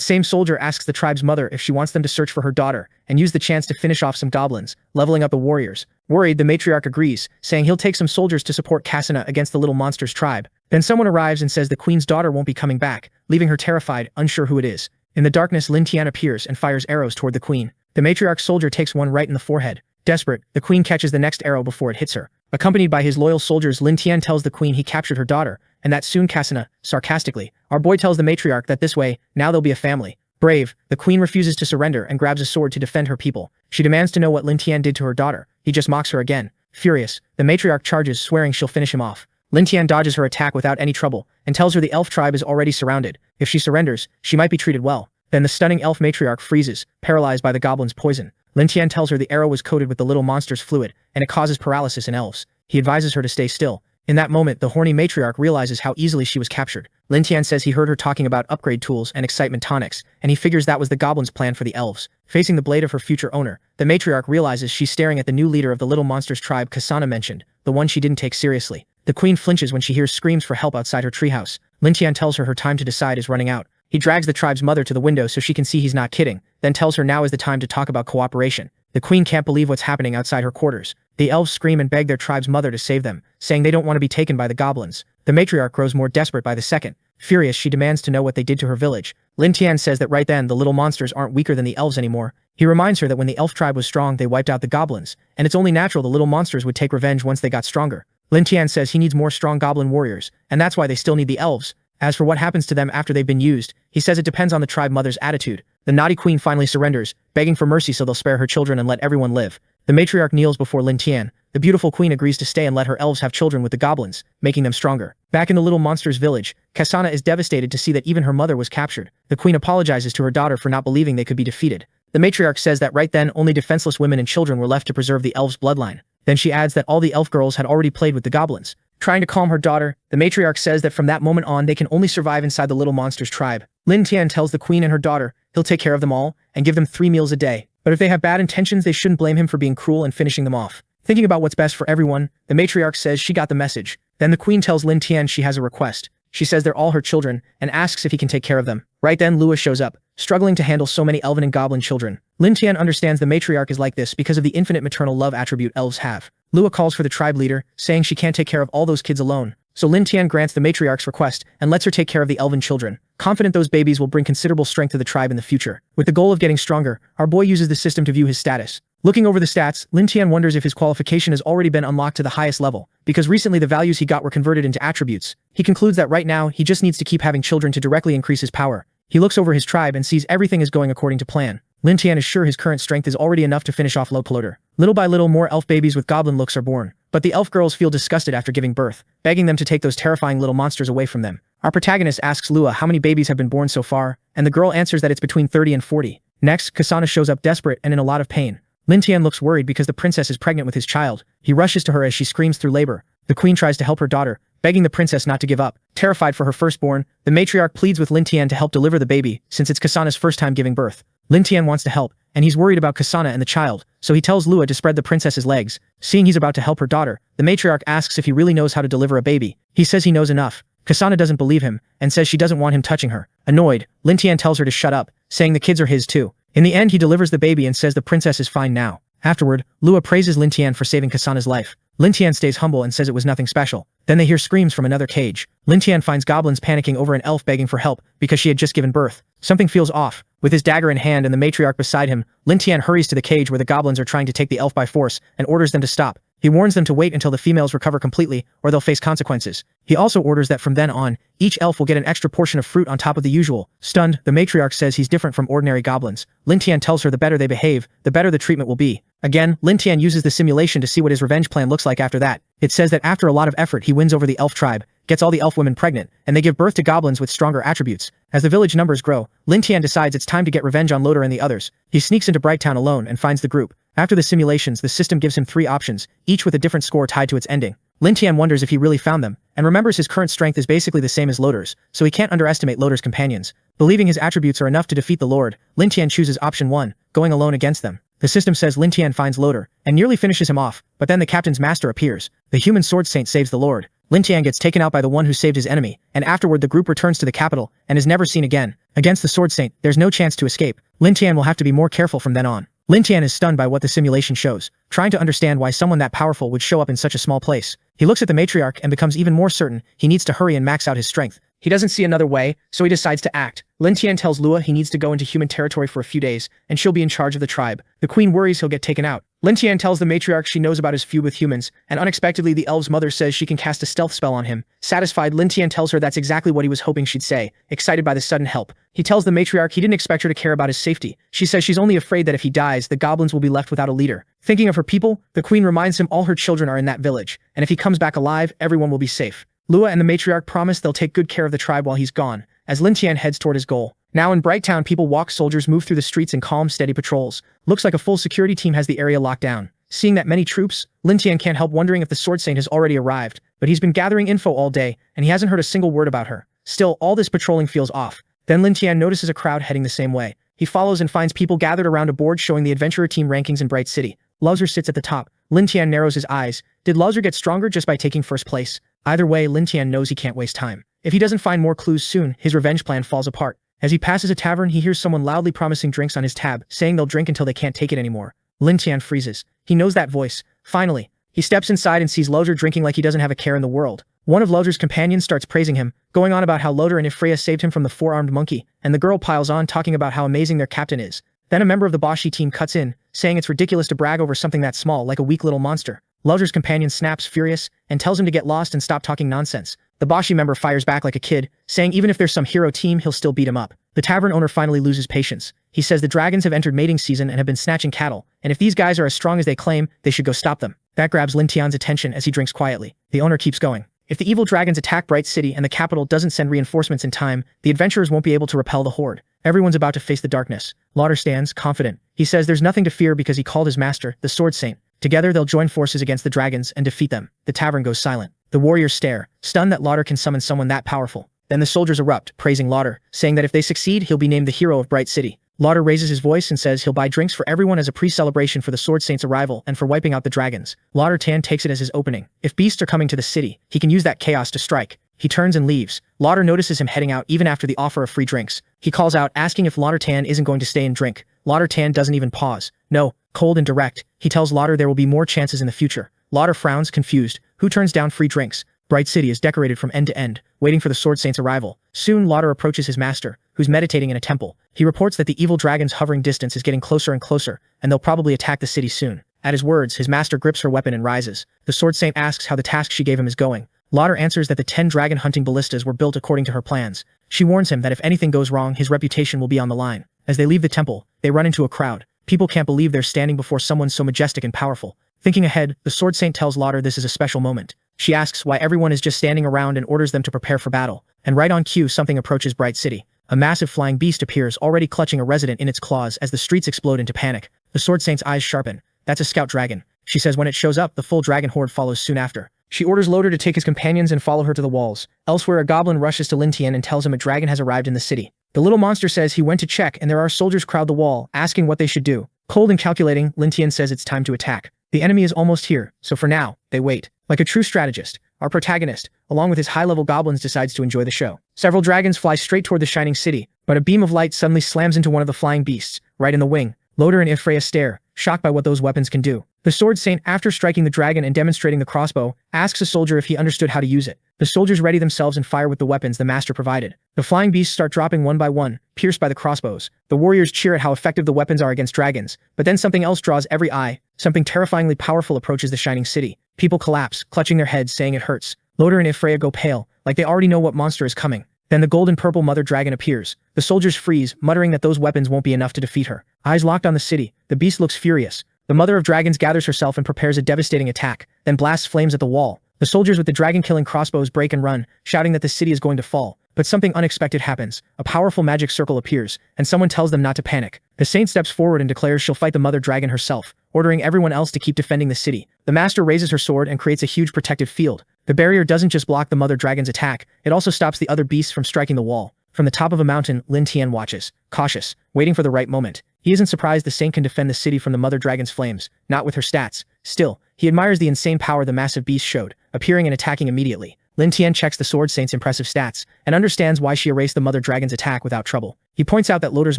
same soldier asks the tribe's mother if she wants them to search for her daughter and use the chance to finish off some goblins, leveling up the warriors. Worried, the matriarch agrees, saying he'll take some soldiers to support Cassina against the little monster's tribe. Then someone arrives and says the queen's daughter won't be coming back, leaving her terrified, unsure who it is. In the darkness, Lin Tian appears and fires arrows toward the queen. The matriarch's soldier takes one right in the forehead. Desperate, the queen catches the next arrow before it hits her. Accompanied by his loyal soldiers, Lin Tian tells the queen he captured her daughter, and that soon Cassina, sarcastically. Our boy tells the matriarch that this way, now they'll be a family. Brave, the queen refuses to surrender and grabs a sword to defend her people. She demands to know what Lin Tian did to her daughter. He just mocks her again. Furious, the matriarch charges, swearing she'll finish him off. Lin Tian dodges her attack without any trouble, and tells her the elf tribe is already surrounded. If she surrenders, she might be treated well. Then the stunning elf matriarch freezes, paralyzed by the goblin's poison. Lin Tian tells her the arrow was coated with the little monster's fluid, and it causes paralysis in elves. He advises her to stay still. In that moment, the horny matriarch realizes how easily she was captured. Lin Tian says he heard her talking about upgrade tools and excitement tonics, and he figures that was the goblin's plan for the elves. Facing the blade of her future owner, the matriarch realizes she's staring at the new leader of the little monster's tribe Cassina mentioned, the one she didn't take seriously. The queen flinches when she hears screams for help outside her treehouse. Lin Tian tells her time to decide is running out. He drags the tribe's mother to the window so she can see he's not kidding, then tells her now is the time to talk about cooperation. The queen can't believe what's happening outside her quarters. The elves scream and beg their tribe's mother to save them, saying they don't want to be taken by the goblins. The matriarch grows more desperate by the second. Furious, she demands to know what they did to her village. Lin Tian says that right then the little monsters aren't weaker than the elves anymore. He reminds her that when the elf tribe was strong they wiped out the goblins, and it's only natural the little monsters would take revenge once they got stronger. Lin Tian says he needs more strong goblin warriors, and that's why they still need the elves. As for what happens to them after they've been used, he says it depends on the tribe mother's attitude. The naughty queen finally surrenders, begging for mercy so they'll spare her children and let everyone live. The matriarch kneels before Lin Tian. The beautiful queen agrees to stay and let her elves have children with the goblins, making them stronger. Back in the little monster's village, Cassina is devastated to see that even her mother was captured. The queen apologizes to her daughter for not believing they could be defeated. The matriarch says that right then only defenseless women and children were left to preserve the elves' bloodline. Then she adds that all the elf girls had already played with the goblins. Trying to calm her daughter, the matriarch says that from that moment on they can only survive inside the little monster's tribe. Lin Tian tells the queen and her daughter he'll take care of them all and give them 3 meals a day. But if they have bad intentions, they shouldn't blame him for being cruel and finishing them off. Thinking about what's best for everyone, the matriarch says she got the message. Then the queen tells Lin Tian she has a request. She says they're all her children and asks if he can take care of them. Right then Lua shows up, struggling to handle so many elven and goblin children. Lin Tian understands the matriarch is like this because of the infinite maternal love attribute elves have. Lua calls for the tribe leader, saying she can't take care of all those kids alone. So Lin Tian grants the matriarch's request and lets her take care of the elven children, confident those babies will bring considerable strength to the tribe in the future. With the goal of getting stronger, our boy uses the system to view his status. Looking over the stats, Lin Tian wonders if his qualification has already been unlocked to the highest level, because recently the values he got were converted into attributes. He concludes that right now he just needs to keep having children to directly increase his power. He looks over his tribe and sees everything is going according to plan. Lin Tian is sure his current strength is already enough to finish off Lopoloder. Little by little more elf babies with goblin looks are born, but the elf girls feel disgusted after giving birth, begging them to take those terrifying little monsters away from them. Our protagonist asks Lua how many babies have been born so far, and the girl answers that it's between 30 and 40. Next, Cassina shows up desperate and in a lot of pain. Lin Tian looks worried because the princess is pregnant with his child. He rushes to her as she screams through labor. The queen tries to help her daughter, begging the princess not to give up. Terrified for her firstborn, the matriarch pleads with Lin Tian to help deliver the baby, since it's Cassina's first time giving birth. Lin Tian wants to help, and he's worried about Cassina and the child, so he tells Lua to spread the princess's legs. Seeing he's about to help her daughter, the matriarch asks if he really knows how to deliver a baby. He says he knows enough. Cassina doesn't believe him, and says she doesn't want him touching her. Annoyed, Lin Tian tells her to shut up, saying the kids are his too. In the end, he delivers the baby and says the princess is fine now. Afterward, Lua praises Lin Tian for saving Kasana's life. Lin Tian stays humble and says it was nothing special. Then they hear screams from another cage. Lin Tian finds goblins panicking over an elf begging for help because she had just given birth. Something feels off. With his dagger in hand and the matriarch beside him, Lin Tian hurries to the cage where the goblins are trying to take the elf by force and orders them to stop. He warns them to wait until the females recover completely or they'll face consequences. He also orders that from then on, each elf will get an extra portion of fruit on top of the usual. Stunned, the matriarch says he's different from ordinary goblins. Lin Tian tells her the better they behave, the better the treatment will be. Again, Lin Tian uses the simulation to see what his revenge plan looks like after that. It says that after a lot of effort he wins over the elf tribe, gets all the elf women pregnant, and they give birth to goblins with stronger attributes. As the village numbers grow, Lin Tian decides it's time to get revenge on Loader and the others. He sneaks into Brighttown alone and finds the group. After the simulations, the system gives him 3 options, each with a different score tied to its ending. Lin Tian wonders if he really found them, and remembers his current strength is basically the same as Loader's, so he can't underestimate Loader's companions. Believing his attributes are enough to defeat the Lord, Lin Tian chooses option 1, going alone against them. The system says Lin Tian finds Loader, and nearly finishes him off, but then the captain's master appears. The human sword saint saves the Lord. Lin Tian gets taken out by the one who saved his enemy, and afterward the group returns to the capital, and is never seen again. Against the sword saint, there's no chance to escape. Lin Tian will have to be more careful from then on. Lin Tian is stunned by what the simulation shows, trying to understand why someone that powerful would show up in such a small place. He looks at the matriarch and becomes even more certain he needs to hurry and max out his strength. He doesn't see another way, so he decides to act. Lin Tian tells Lua he needs to go into human territory for a few days, and she'll be in charge of the tribe. The queen worries he'll get taken out. Lin Tian tells the matriarch she knows about his feud with humans, and unexpectedly the elf's mother says she can cast a stealth spell on him. Satisfied, Lin Tian tells her that's exactly what he was hoping she'd say, excited by the sudden help. He tells the matriarch he didn't expect her to care about his safety. She says she's only afraid that if he dies, the goblins will be left without a leader. Thinking of her people, the queen reminds him all her children are in that village, and if he comes back alive, everyone will be safe. Lua and the matriarch promise they'll take good care of the tribe while he's gone, as Lin Tian heads toward his goal. Now in Brighttown, people walk, soldiers move through the streets in calm, steady patrols. Looks like a full security team has the area locked down. Seeing that many troops, Lin Tian can't help wondering if the Sword Saint has already arrived, but he's been gathering info all day, and he hasn't heard a single word about her. Still, all this patrolling feels off. Then Lin Tian notices a crowd heading the same way. He follows and finds people gathered around a board showing the adventurer team rankings in Bright City. Lowser sits at the top. Lin Tian narrows his eyes. Did Lowser get stronger just by taking first place? Either way, Lin Tian knows he can't waste time. If he doesn't find more clues soon, his revenge plan falls apart. As he passes a tavern, he hears someone loudly promising drinks on his tab, saying they'll drink until they can't take it anymore. Lin Tian freezes. He knows that voice. Finally, he steps inside and sees Lowser drinking like he doesn't have a care in the world. One of Lowser's companions starts praising him, going on about how Loader and Ifreya saved him from the 4-armed monkey, and the girl piles on talking about how amazing their captain is. Then a member of the Boshi team cuts in, saying it's ridiculous to brag over something that small like a weak little monster. Lowser's companion snaps, furious, and tells him to get lost and stop talking nonsense. The Boshi member fires back like a kid, saying even if there's some hero team, he'll still beat him up. The tavern owner finally loses patience. He says the dragons have entered mating season and have been snatching cattle, and if these guys are as strong as they claim, they should go stop them. That grabs Lin Tian's attention as he drinks quietly. The owner keeps going. If the evil dragons attack Bright City and the capital doesn't send reinforcements in time, the adventurers won't be able to repel the horde. Everyone's about to face the darkness. Lauder stands, confident. He says there's nothing to fear because he called his master, the Sword Saint. Together they'll join forces against the dragons and defeat them. The tavern goes silent. The warriors stare, stunned that Lauder can summon someone that powerful. Then the soldiers erupt, praising Lauder, saying that if they succeed, he'll be named the hero of Bright City. Lauder raises his voice and says he'll buy drinks for everyone as a pre-celebration for the Sword Saint's arrival and for wiping out the dragons. Lauder Tan takes it as his opening. If beasts are coming to the city, he can use that chaos to strike. He turns and leaves. Lauder notices him heading out even after the offer of free drinks. He calls out, asking if Lauder Tan isn't going to stay and drink. Lauder Tan doesn't even pause. No, cold and direct. He tells Lauder there will be more chances in the future. Lauder frowns, confused. Who turns down free drinks? Bright City is decorated from end to end, waiting for the Sword Saint's arrival. Soon, Lauder approaches his master, who's meditating in a temple. He reports that the evil dragon's hovering distance is getting closer and closer, and they'll probably attack the city soon. At his words, his master grips her weapon and rises. The Sword Saint asks how the task she gave him is going. Lauder answers that the 10 dragon hunting ballistas were built according to her plans. She warns him that if anything goes wrong, his reputation will be on the line. As they leave the temple, they run into a crowd. People can't believe they're standing before someone so majestic and powerful. Thinking ahead, the Sword Saint tells Lauder this is a special moment. She asks why everyone is just standing around and orders them to prepare for battle. And right on cue, something approaches Bright City. A massive flying beast appears, already clutching a resident in its claws as the streets explode into panic. The Sword Saint's eyes sharpen. That's a scout dragon. She says when it shows up, the full dragon horde follows soon after. She orders Loader to take his companions and follow her to the walls. Elsewhere, a goblin rushes to Lin Tian and tells him a dragon has arrived in the city. The little monster says he went to check and there are soldiers crowd the wall, asking what they should do. Cold and calculating, Lin Tian says it's time to attack. The enemy is almost here, so for now, they wait. Like a true strategist, our protagonist, along with his high-level goblins, decides to enjoy the show. Several dragons fly straight toward the shining city, but a beam of light suddenly slams into one of the flying beasts, right in the wing. Loder and Ifreya stare, shocked by what those weapons can do. The Sword Saint, after striking the dragon and demonstrating the crossbow, asks a soldier if he understood how to use it. The soldiers ready themselves and fire with the weapons the master provided. The flying beasts start dropping one by one, pierced by the crossbows. The warriors cheer at how effective the weapons are against dragons, but then something else draws every eye. Something terrifyingly powerful approaches the shining city. People collapse, clutching their heads, saying it hurts. Loder and Ifreya go pale, like they already know what monster is coming. Then the golden-purple mother dragon appears. The soldiers freeze, muttering that those weapons won't be enough to defeat her. Eyes locked on the city, the beast looks furious. The mother of dragons gathers herself and prepares a devastating attack, then blasts flames at the wall. The soldiers with the dragon-killing crossbows break and run, shouting that the city is going to fall. But something unexpected happens. A powerful magic circle appears, and someone tells them not to panic. The saint steps forward and declares she'll fight the mother dragon herself, ordering everyone else to keep defending the city. The master raises her sword and creates a huge protective field. The barrier doesn't just block the mother dragon's attack, it also stops the other beasts from striking the wall. From the top of a mountain, Lin Tian watches, cautious, waiting for the right moment. He isn't surprised the saint can defend the city from the mother dragon's flames, not with her stats. Still, he admires the insane power the massive beast showed, appearing and attacking immediately. Lin Tian checks the sword saint's impressive stats, and understands why she erased the mother dragon's attack without trouble. He points out that Loder's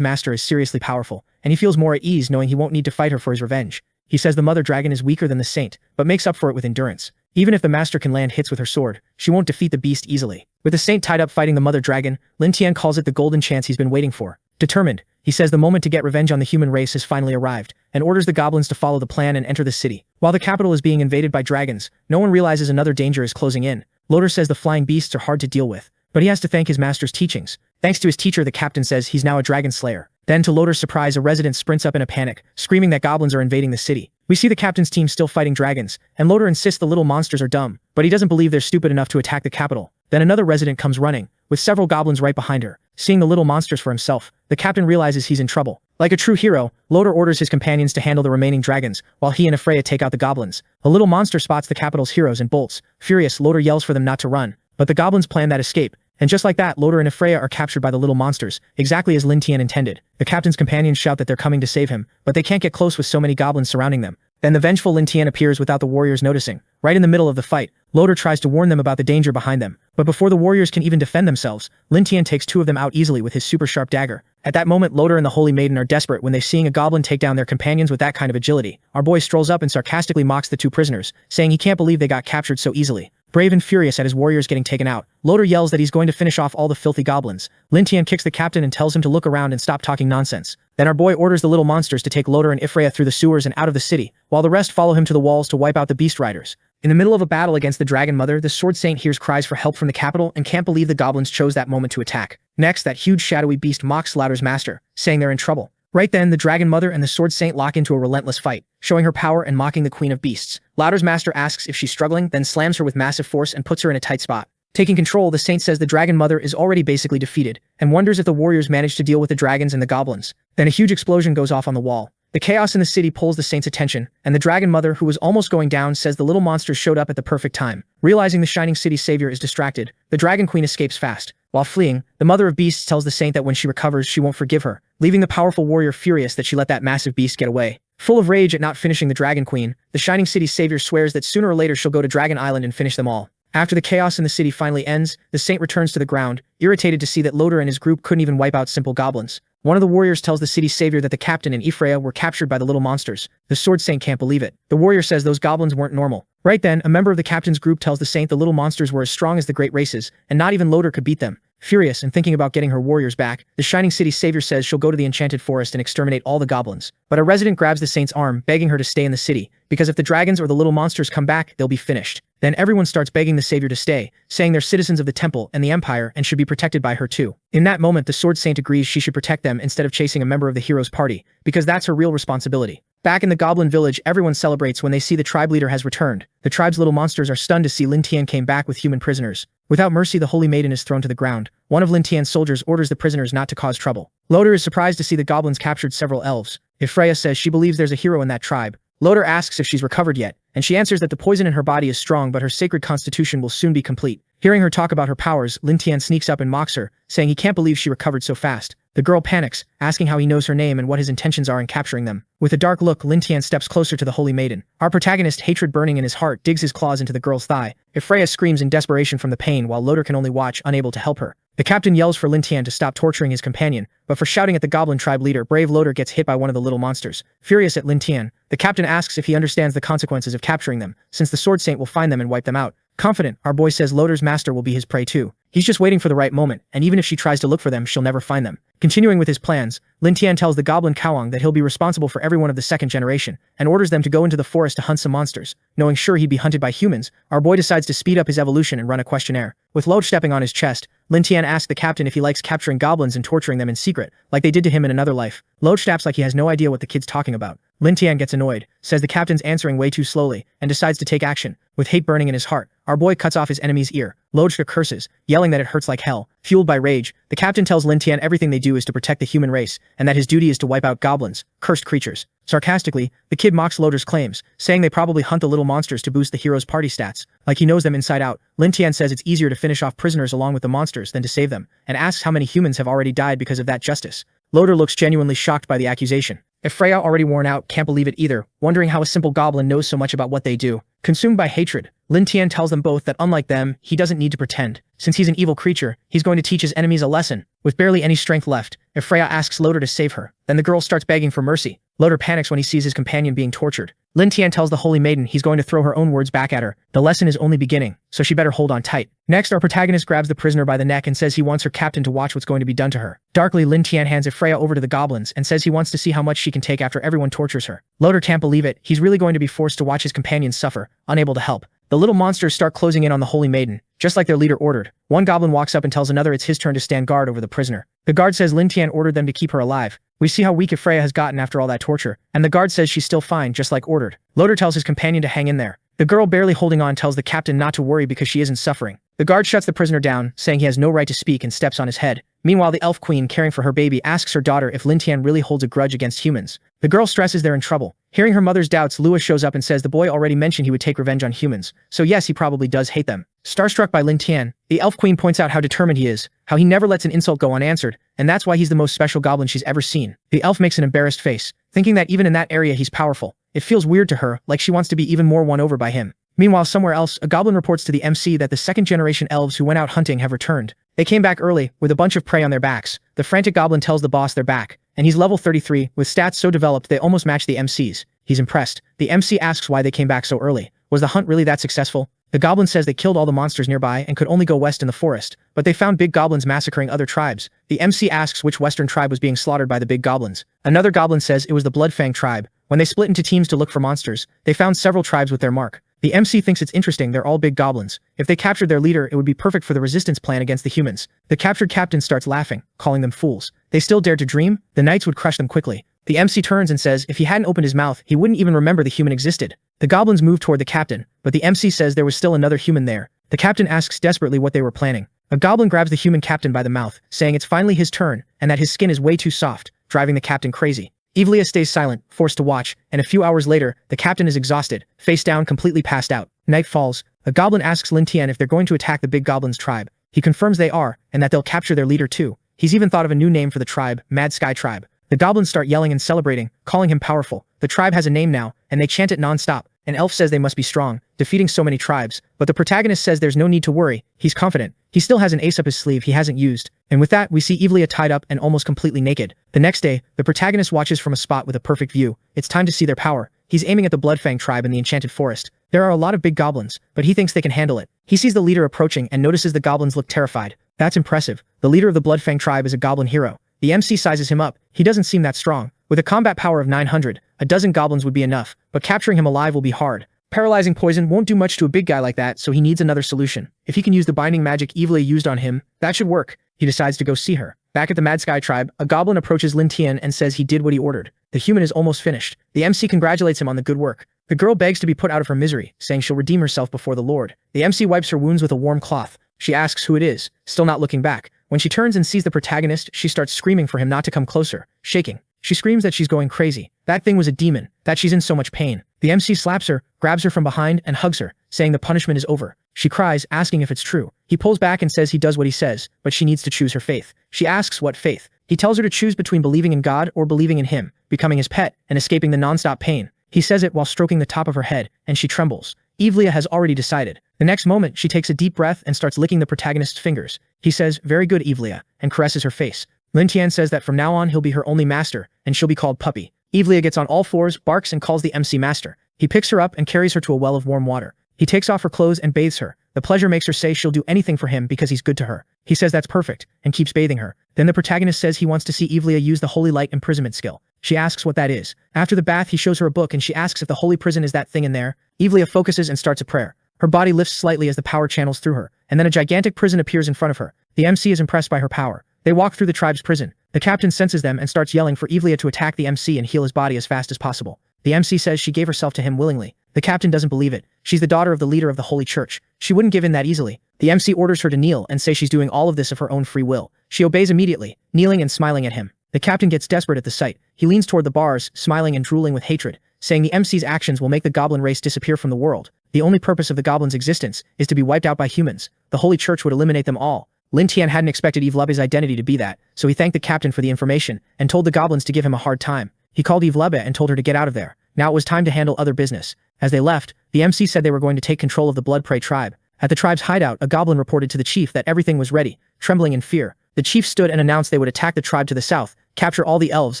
master is seriously powerful, and he feels more at ease knowing he won't need to fight her for his revenge. He says the mother dragon is weaker than the saint, but makes up for it with endurance. Even if the master can land hits with her sword, she won't defeat the beast easily. With the saint tied up fighting the mother dragon, Lin Tian calls it the golden chance he's been waiting for. Determined, he says the moment to get revenge on the human race has finally arrived, and orders the goblins to follow the plan and enter the city. While the capital is being invaded by dragons, no one realizes another danger is closing in. Loder says the flying beasts are hard to deal with, but he has to thank his master's teachings. Thanks to his teacher, the captain says he's now a dragon slayer. Then to Loder's surprise, a resident sprints up in a panic, screaming that goblins are invading the city. We see the captain's team still fighting dragons, and Loder insists the little monsters are dumb, but he doesn't believe they're stupid enough to attack the capital. Then another resident comes running, with several goblins right behind her. Seeing the little monsters for himself, the captain realizes he's in trouble. Like a true hero, Loder orders his companions to handle the remaining dragons, while he and Ifreya take out the goblins. A little monster spots the capital's heroes and bolts. Furious, Loder yells for them not to run, but the goblins plan that escape. And just like that, Loder and Ifreya are captured by the little monsters, exactly as Lin Tian intended. The captain's companions shout that they're coming to save him, but they can't get close with so many goblins surrounding them. Then the vengeful Lin Tian appears without the warriors noticing. Right in the middle of the fight, Loder tries to warn them about the danger behind them, but before the warriors can even defend themselves, Lin Tian takes two of them out easily with his super sharp dagger. At that moment, Loder and the Holy Maiden are desperate when they seeing a goblin take down their companions with that kind of agility. Our boy strolls up and sarcastically mocks the two prisoners, saying he can't believe they got captured so easily. Brave and furious at his warriors getting taken out, Loder yells that he's going to finish off all the filthy goblins. Lin Tian kicks the captain and tells him to look around and stop talking nonsense. Then our boy orders the little monsters to take Loder and Ifreya through the sewers and out of the city, while the rest follow him to the walls to wipe out the beast riders. In the middle of a battle against the Dragon Mother, the Sword Saint hears cries for help from the capital and can't believe the goblins chose that moment to attack. Next, that huge shadowy beast mocks Loder's master, saying they're in trouble. Right then, the Dragon Mother and the Sword Saint lock into a relentless fight, showing her power and mocking the Queen of Beasts. Loder's master asks if she's struggling, then slams her with massive force and puts her in a tight spot. Taking control, the Saint says the Dragon Mother is already basically defeated, and wonders if the warriors managed to deal with the dragons and the goblins. Then a huge explosion goes off on the wall. The chaos in the city pulls the Saint's attention, and the Dragon Mother, who was almost going down, says the little monsters showed up at the perfect time. Realizing the Shining City's savior is distracted, the Dragon Queen escapes fast. While fleeing, the Mother of Beasts tells the Saint that when she recovers, she won't forgive her, leaving the powerful warrior furious that she let that massive beast get away. Full of rage at not finishing the Dragon Queen, the Shining City's savior swears that sooner or later she'll go to Dragon Island and finish them all. After the chaos in the city finally ends, the Saint returns to the ground, irritated to see that Loder and his group couldn't even wipe out simple goblins. One of the warriors tells the city's savior that the captain and Ifreya were captured by the little monsters. The Sword Saint can't believe it. The warrior says those goblins weren't normal. Right then, a member of the captain's group tells the Saint the little monsters were as strong as the great races, and not even Loder could beat them. Furious and thinking about getting her warriors back, the Shining City's savior says she'll go to the enchanted forest and exterminate all the goblins. But a resident grabs the Saint's arm, begging her to stay in the city, because if the dragons or the little monsters come back, they'll be finished. Then everyone starts begging the savior to stay, saying they're citizens of the temple and the empire and should be protected by her too. In that moment, the Sword Saint agrees she should protect them instead of chasing a member of the hero's party, because that's her real responsibility. Back in the Goblin village, everyone celebrates when they see the tribe leader has returned. The tribe's little monsters are stunned to see Lin Tian came back with human prisoners. Without mercy, the Holy Maiden is thrown to the ground. One of Lin Tian's soldiers orders the prisoners not to cause trouble. Loder is surprised to see the goblins captured several elves. Ifreya says she believes there's a hero in that tribe. Loder asks if she's recovered yet, and she answers that the poison in her body is strong but her sacred constitution will soon be complete. Hearing her talk about her powers, Lin Tian sneaks up and mocks her, saying he can't believe she recovered so fast. The girl panics, asking how he knows her name and what his intentions are in capturing them. With a dark look, Lin Tian steps closer to the Holy Maiden. Our protagonist, hatred burning in his heart, digs his claws into the girl's thigh. Ifreya screams in desperation from the pain while Loder can only watch, unable to help her. The captain yells for Lin Tian to stop torturing his companion, but for shouting at the Goblin tribe leader, brave Loader gets hit by one of the little monsters. Furious at Lin Tian, the captain asks if he understands the consequences of capturing them, since the Sword Saint will find them and wipe them out. Confident, our boy says Loader's master will be his prey too. He's just waiting for the right moment, and even if she tries to look for them, she'll never find them. Continuing with his plans, Lin Tian tells the Goblin Kawang that he'll be responsible for everyone of the second generation, and orders them to go into the forest to hunt some monsters. Knowing sure he'd be hunted by humans, our boy decides to speed up his evolution and run a questionnaire. With Load stepping on his chest, Lin Tian asks the captain if he likes capturing goblins and torturing them in secret, like they did to him in another life. Load snaps like he has no idea what the kid's talking about. Lin Tian gets annoyed, says the captain's answering way too slowly, and decides to take action. With hate burning in his heart, our boy cuts off his enemy's ear. Lodge curses, yelling that it hurts like hell. Fueled by rage, the captain tells Lin Tian everything they do is to protect the human race, and that his duty is to wipe out goblins, cursed creatures. Sarcastically, the kid mocks Loader's claims, saying they probably hunt the little monsters to boost the hero's party stats. Like he knows them inside out, Lin Tian says it's easier to finish off prisoners along with the monsters than to save them, and asks how many humans have already died because of that justice. Loader looks genuinely shocked by the accusation. If Freya, already worn out, can't believe it either, wondering how a simple goblin knows so much about what they do. Consumed by hatred, Lin Tian tells them both that unlike them, he doesn't need to pretend. Since he's an evil creature, he's going to teach his enemies a lesson. With barely any strength left, if Freya asks Loader to save her, then the girl starts begging for mercy. Loader panics when he sees his companion being tortured. Lin Tian tells the Holy Maiden he's going to throw her own words back at her. The lesson is only beginning, so she better hold on tight. Next, our protagonist grabs the prisoner by the neck and says he wants her captain to watch what's going to be done to her. Darkly, Lin Tian hands Freya over to the goblins and says he wants to see how much she can take after everyone tortures her. Loader can't believe it, he's really going to be forced to watch his companions suffer, unable to help. The little monsters start closing in on the Holy Maiden, just like their leader ordered. One goblin walks up and tells another it's his turn to stand guard over the prisoner. The guard says Lin Tian ordered them to keep her alive. We see how weak Freya has gotten after all that torture, and the guard says she's still fine, just like ordered. Loader tells his companion to hang in there. The girl, barely holding on, tells the captain not to worry because she isn't suffering. The guard shuts the prisoner down, saying he has no right to speak, and steps on his head. Meanwhile, the elf queen, caring for her baby, asks her daughter if Lin Tian really holds a grudge against humans. The girl stresses they're in trouble. Hearing her mother's doubts, Lua shows up and says the boy already mentioned he would take revenge on humans, so yes, he probably does hate them. Starstruck by Lin Tian, the elf queen points out how determined he is, how he never lets an insult go unanswered, and that's why he's the most special goblin she's ever seen. The elf makes an embarrassed face, thinking that even in that area he's powerful. It feels weird to her, like she wants to be even more won over by him. Meanwhile, somewhere else, a goblin reports to the MC that the second-generation elves who went out hunting have returned. They came back early, with a bunch of prey on their backs. The frantic goblin tells the boss they're back, and he's level 33, with stats so developed they almost match the MC's. He's impressed. The MC asks why they came back so early. Was the hunt really that successful? The goblin says they killed all the monsters nearby and could only go west in the forest, but they found big goblins massacring other tribes. The MC asks which western tribe was being slaughtered by the big goblins. Another goblin says it was the Bloodfang tribe. When they split into teams to look for monsters, they found several tribes with their mark. The MC thinks it's interesting they're all big goblins. If they captured their leader, it would be perfect for the resistance plan against the humans. The captured captain starts laughing, calling them fools. They still dared to dream? The knights would crush them quickly. The MC turns and says if he hadn't opened his mouth, he wouldn't even remember the human existed. The goblins move toward the captain, but the MC says there was still another human there. The captain asks desperately what they were planning. A goblin grabs the human captain by the mouth, saying it's finally his turn, and that his skin is way too soft, driving the captain crazy. Evelia stays silent, forced to watch, and a few hours later, the captain is exhausted, face down, completely passed out. Night falls. A goblin asks Lin Tian if they're going to attack the big goblin's tribe. He confirms they are, and that they'll capture their leader too. He's even thought of a new name for the tribe, Mad Sky Tribe. The goblins start yelling and celebrating, calling him powerful. The tribe has a name now, and they chant it non-stop. An elf says they must be strong, defeating so many tribes, but the protagonist says there's no need to worry. He's confident. He still has an ace up his sleeve he hasn't used. And with that, we see Evelia tied up and almost completely naked. The next day, the protagonist watches from a spot with a perfect view. It's time to see their power. He's aiming at the Bloodfang tribe in the enchanted forest. There are a lot of big goblins, but he thinks they can handle it. He sees the leader approaching and notices the goblins look terrified. That's impressive. The leader of the Bloodfang tribe is a goblin hero. The MC sizes him up. He doesn't seem that strong. With a combat power of 900, a dozen goblins would be enough, but capturing him alive will be hard. Paralyzing poison won't do much to a big guy like that, so he needs another solution. If he can use the binding magic Evelia used on him, that should work. He decides to go see her. Back at the Mad Sky Tribe, a goblin approaches Lin Tian and says he did what he ordered. The human is almost finished. The MC congratulates him on the good work. The girl begs to be put out of her misery, saying she'll redeem herself before the Lord. The MC wipes her wounds with a warm cloth. She asks who it is, still not looking back. When she turns and sees the protagonist, she starts screaming for him not to come closer, shaking. She screams that she's going crazy. That thing was a demon, that she's in so much pain. The MC slaps her, grabs her from behind, and hugs her, saying the punishment is over. She cries, asking if it's true. He pulls back and says he does what he says, but she needs to choose her faith. She asks what faith. He tells her to choose between believing in God or believing in him, becoming his pet, and escaping the non-stop pain. He says it while stroking the top of her head, and she trembles. Evlia has already decided. The next moment, she takes a deep breath and starts licking the protagonist's fingers. He says, "Very good, Evlia," and caresses her face. Lin Tian says that from now on he'll be her only master, and she'll be called Puppy. Evlia gets on all fours, barks and calls the MC master. He picks her up and carries her to a well of warm water. He takes off her clothes and bathes her. The pleasure makes her say she'll do anything for him because he's good to her. He says that's perfect, and keeps bathing her. Then the protagonist says he wants to see Evlia use the holy light imprisonment skill. She asks what that is. After the bath he shows her a book and she asks if the holy prison is that thing in there. Evlia focuses and starts a prayer. Her body lifts slightly as the power channels through her, and then a gigantic prison appears in front of her. The MC is impressed by her power. They walk through the tribe's prison. The captain senses them and starts yelling for Evlia to attack the MC and heal his body as fast as possible. The MC says she gave herself to him willingly. The captain doesn't believe it. She's the daughter of the leader of the Holy Church. She wouldn't give in that easily. The MC orders her to kneel and say she's doing all of this of her own free will. She obeys immediately, kneeling and smiling at him. The captain gets desperate at the sight. He leans toward the bars, smiling and drooling with hatred, saying the MC's actions will make the goblin race disappear from the world. The only purpose of the goblin's existence is to be wiped out by humans. The Holy Church would eliminate them all. Lin Tian hadn't expected Evlebe's identity to be that, so he thanked the captain for the information and told the goblins to give him a hard time. He called Evlebe and told her to get out of there. Now it was time to handle other business. As they left, the MC said they were going to take control of the Blood Prey tribe. At the tribe's hideout, a goblin reported to the chief that everything was ready. Trembling in fear, the chief stood and announced they would attack the tribe to the south, capture all the elves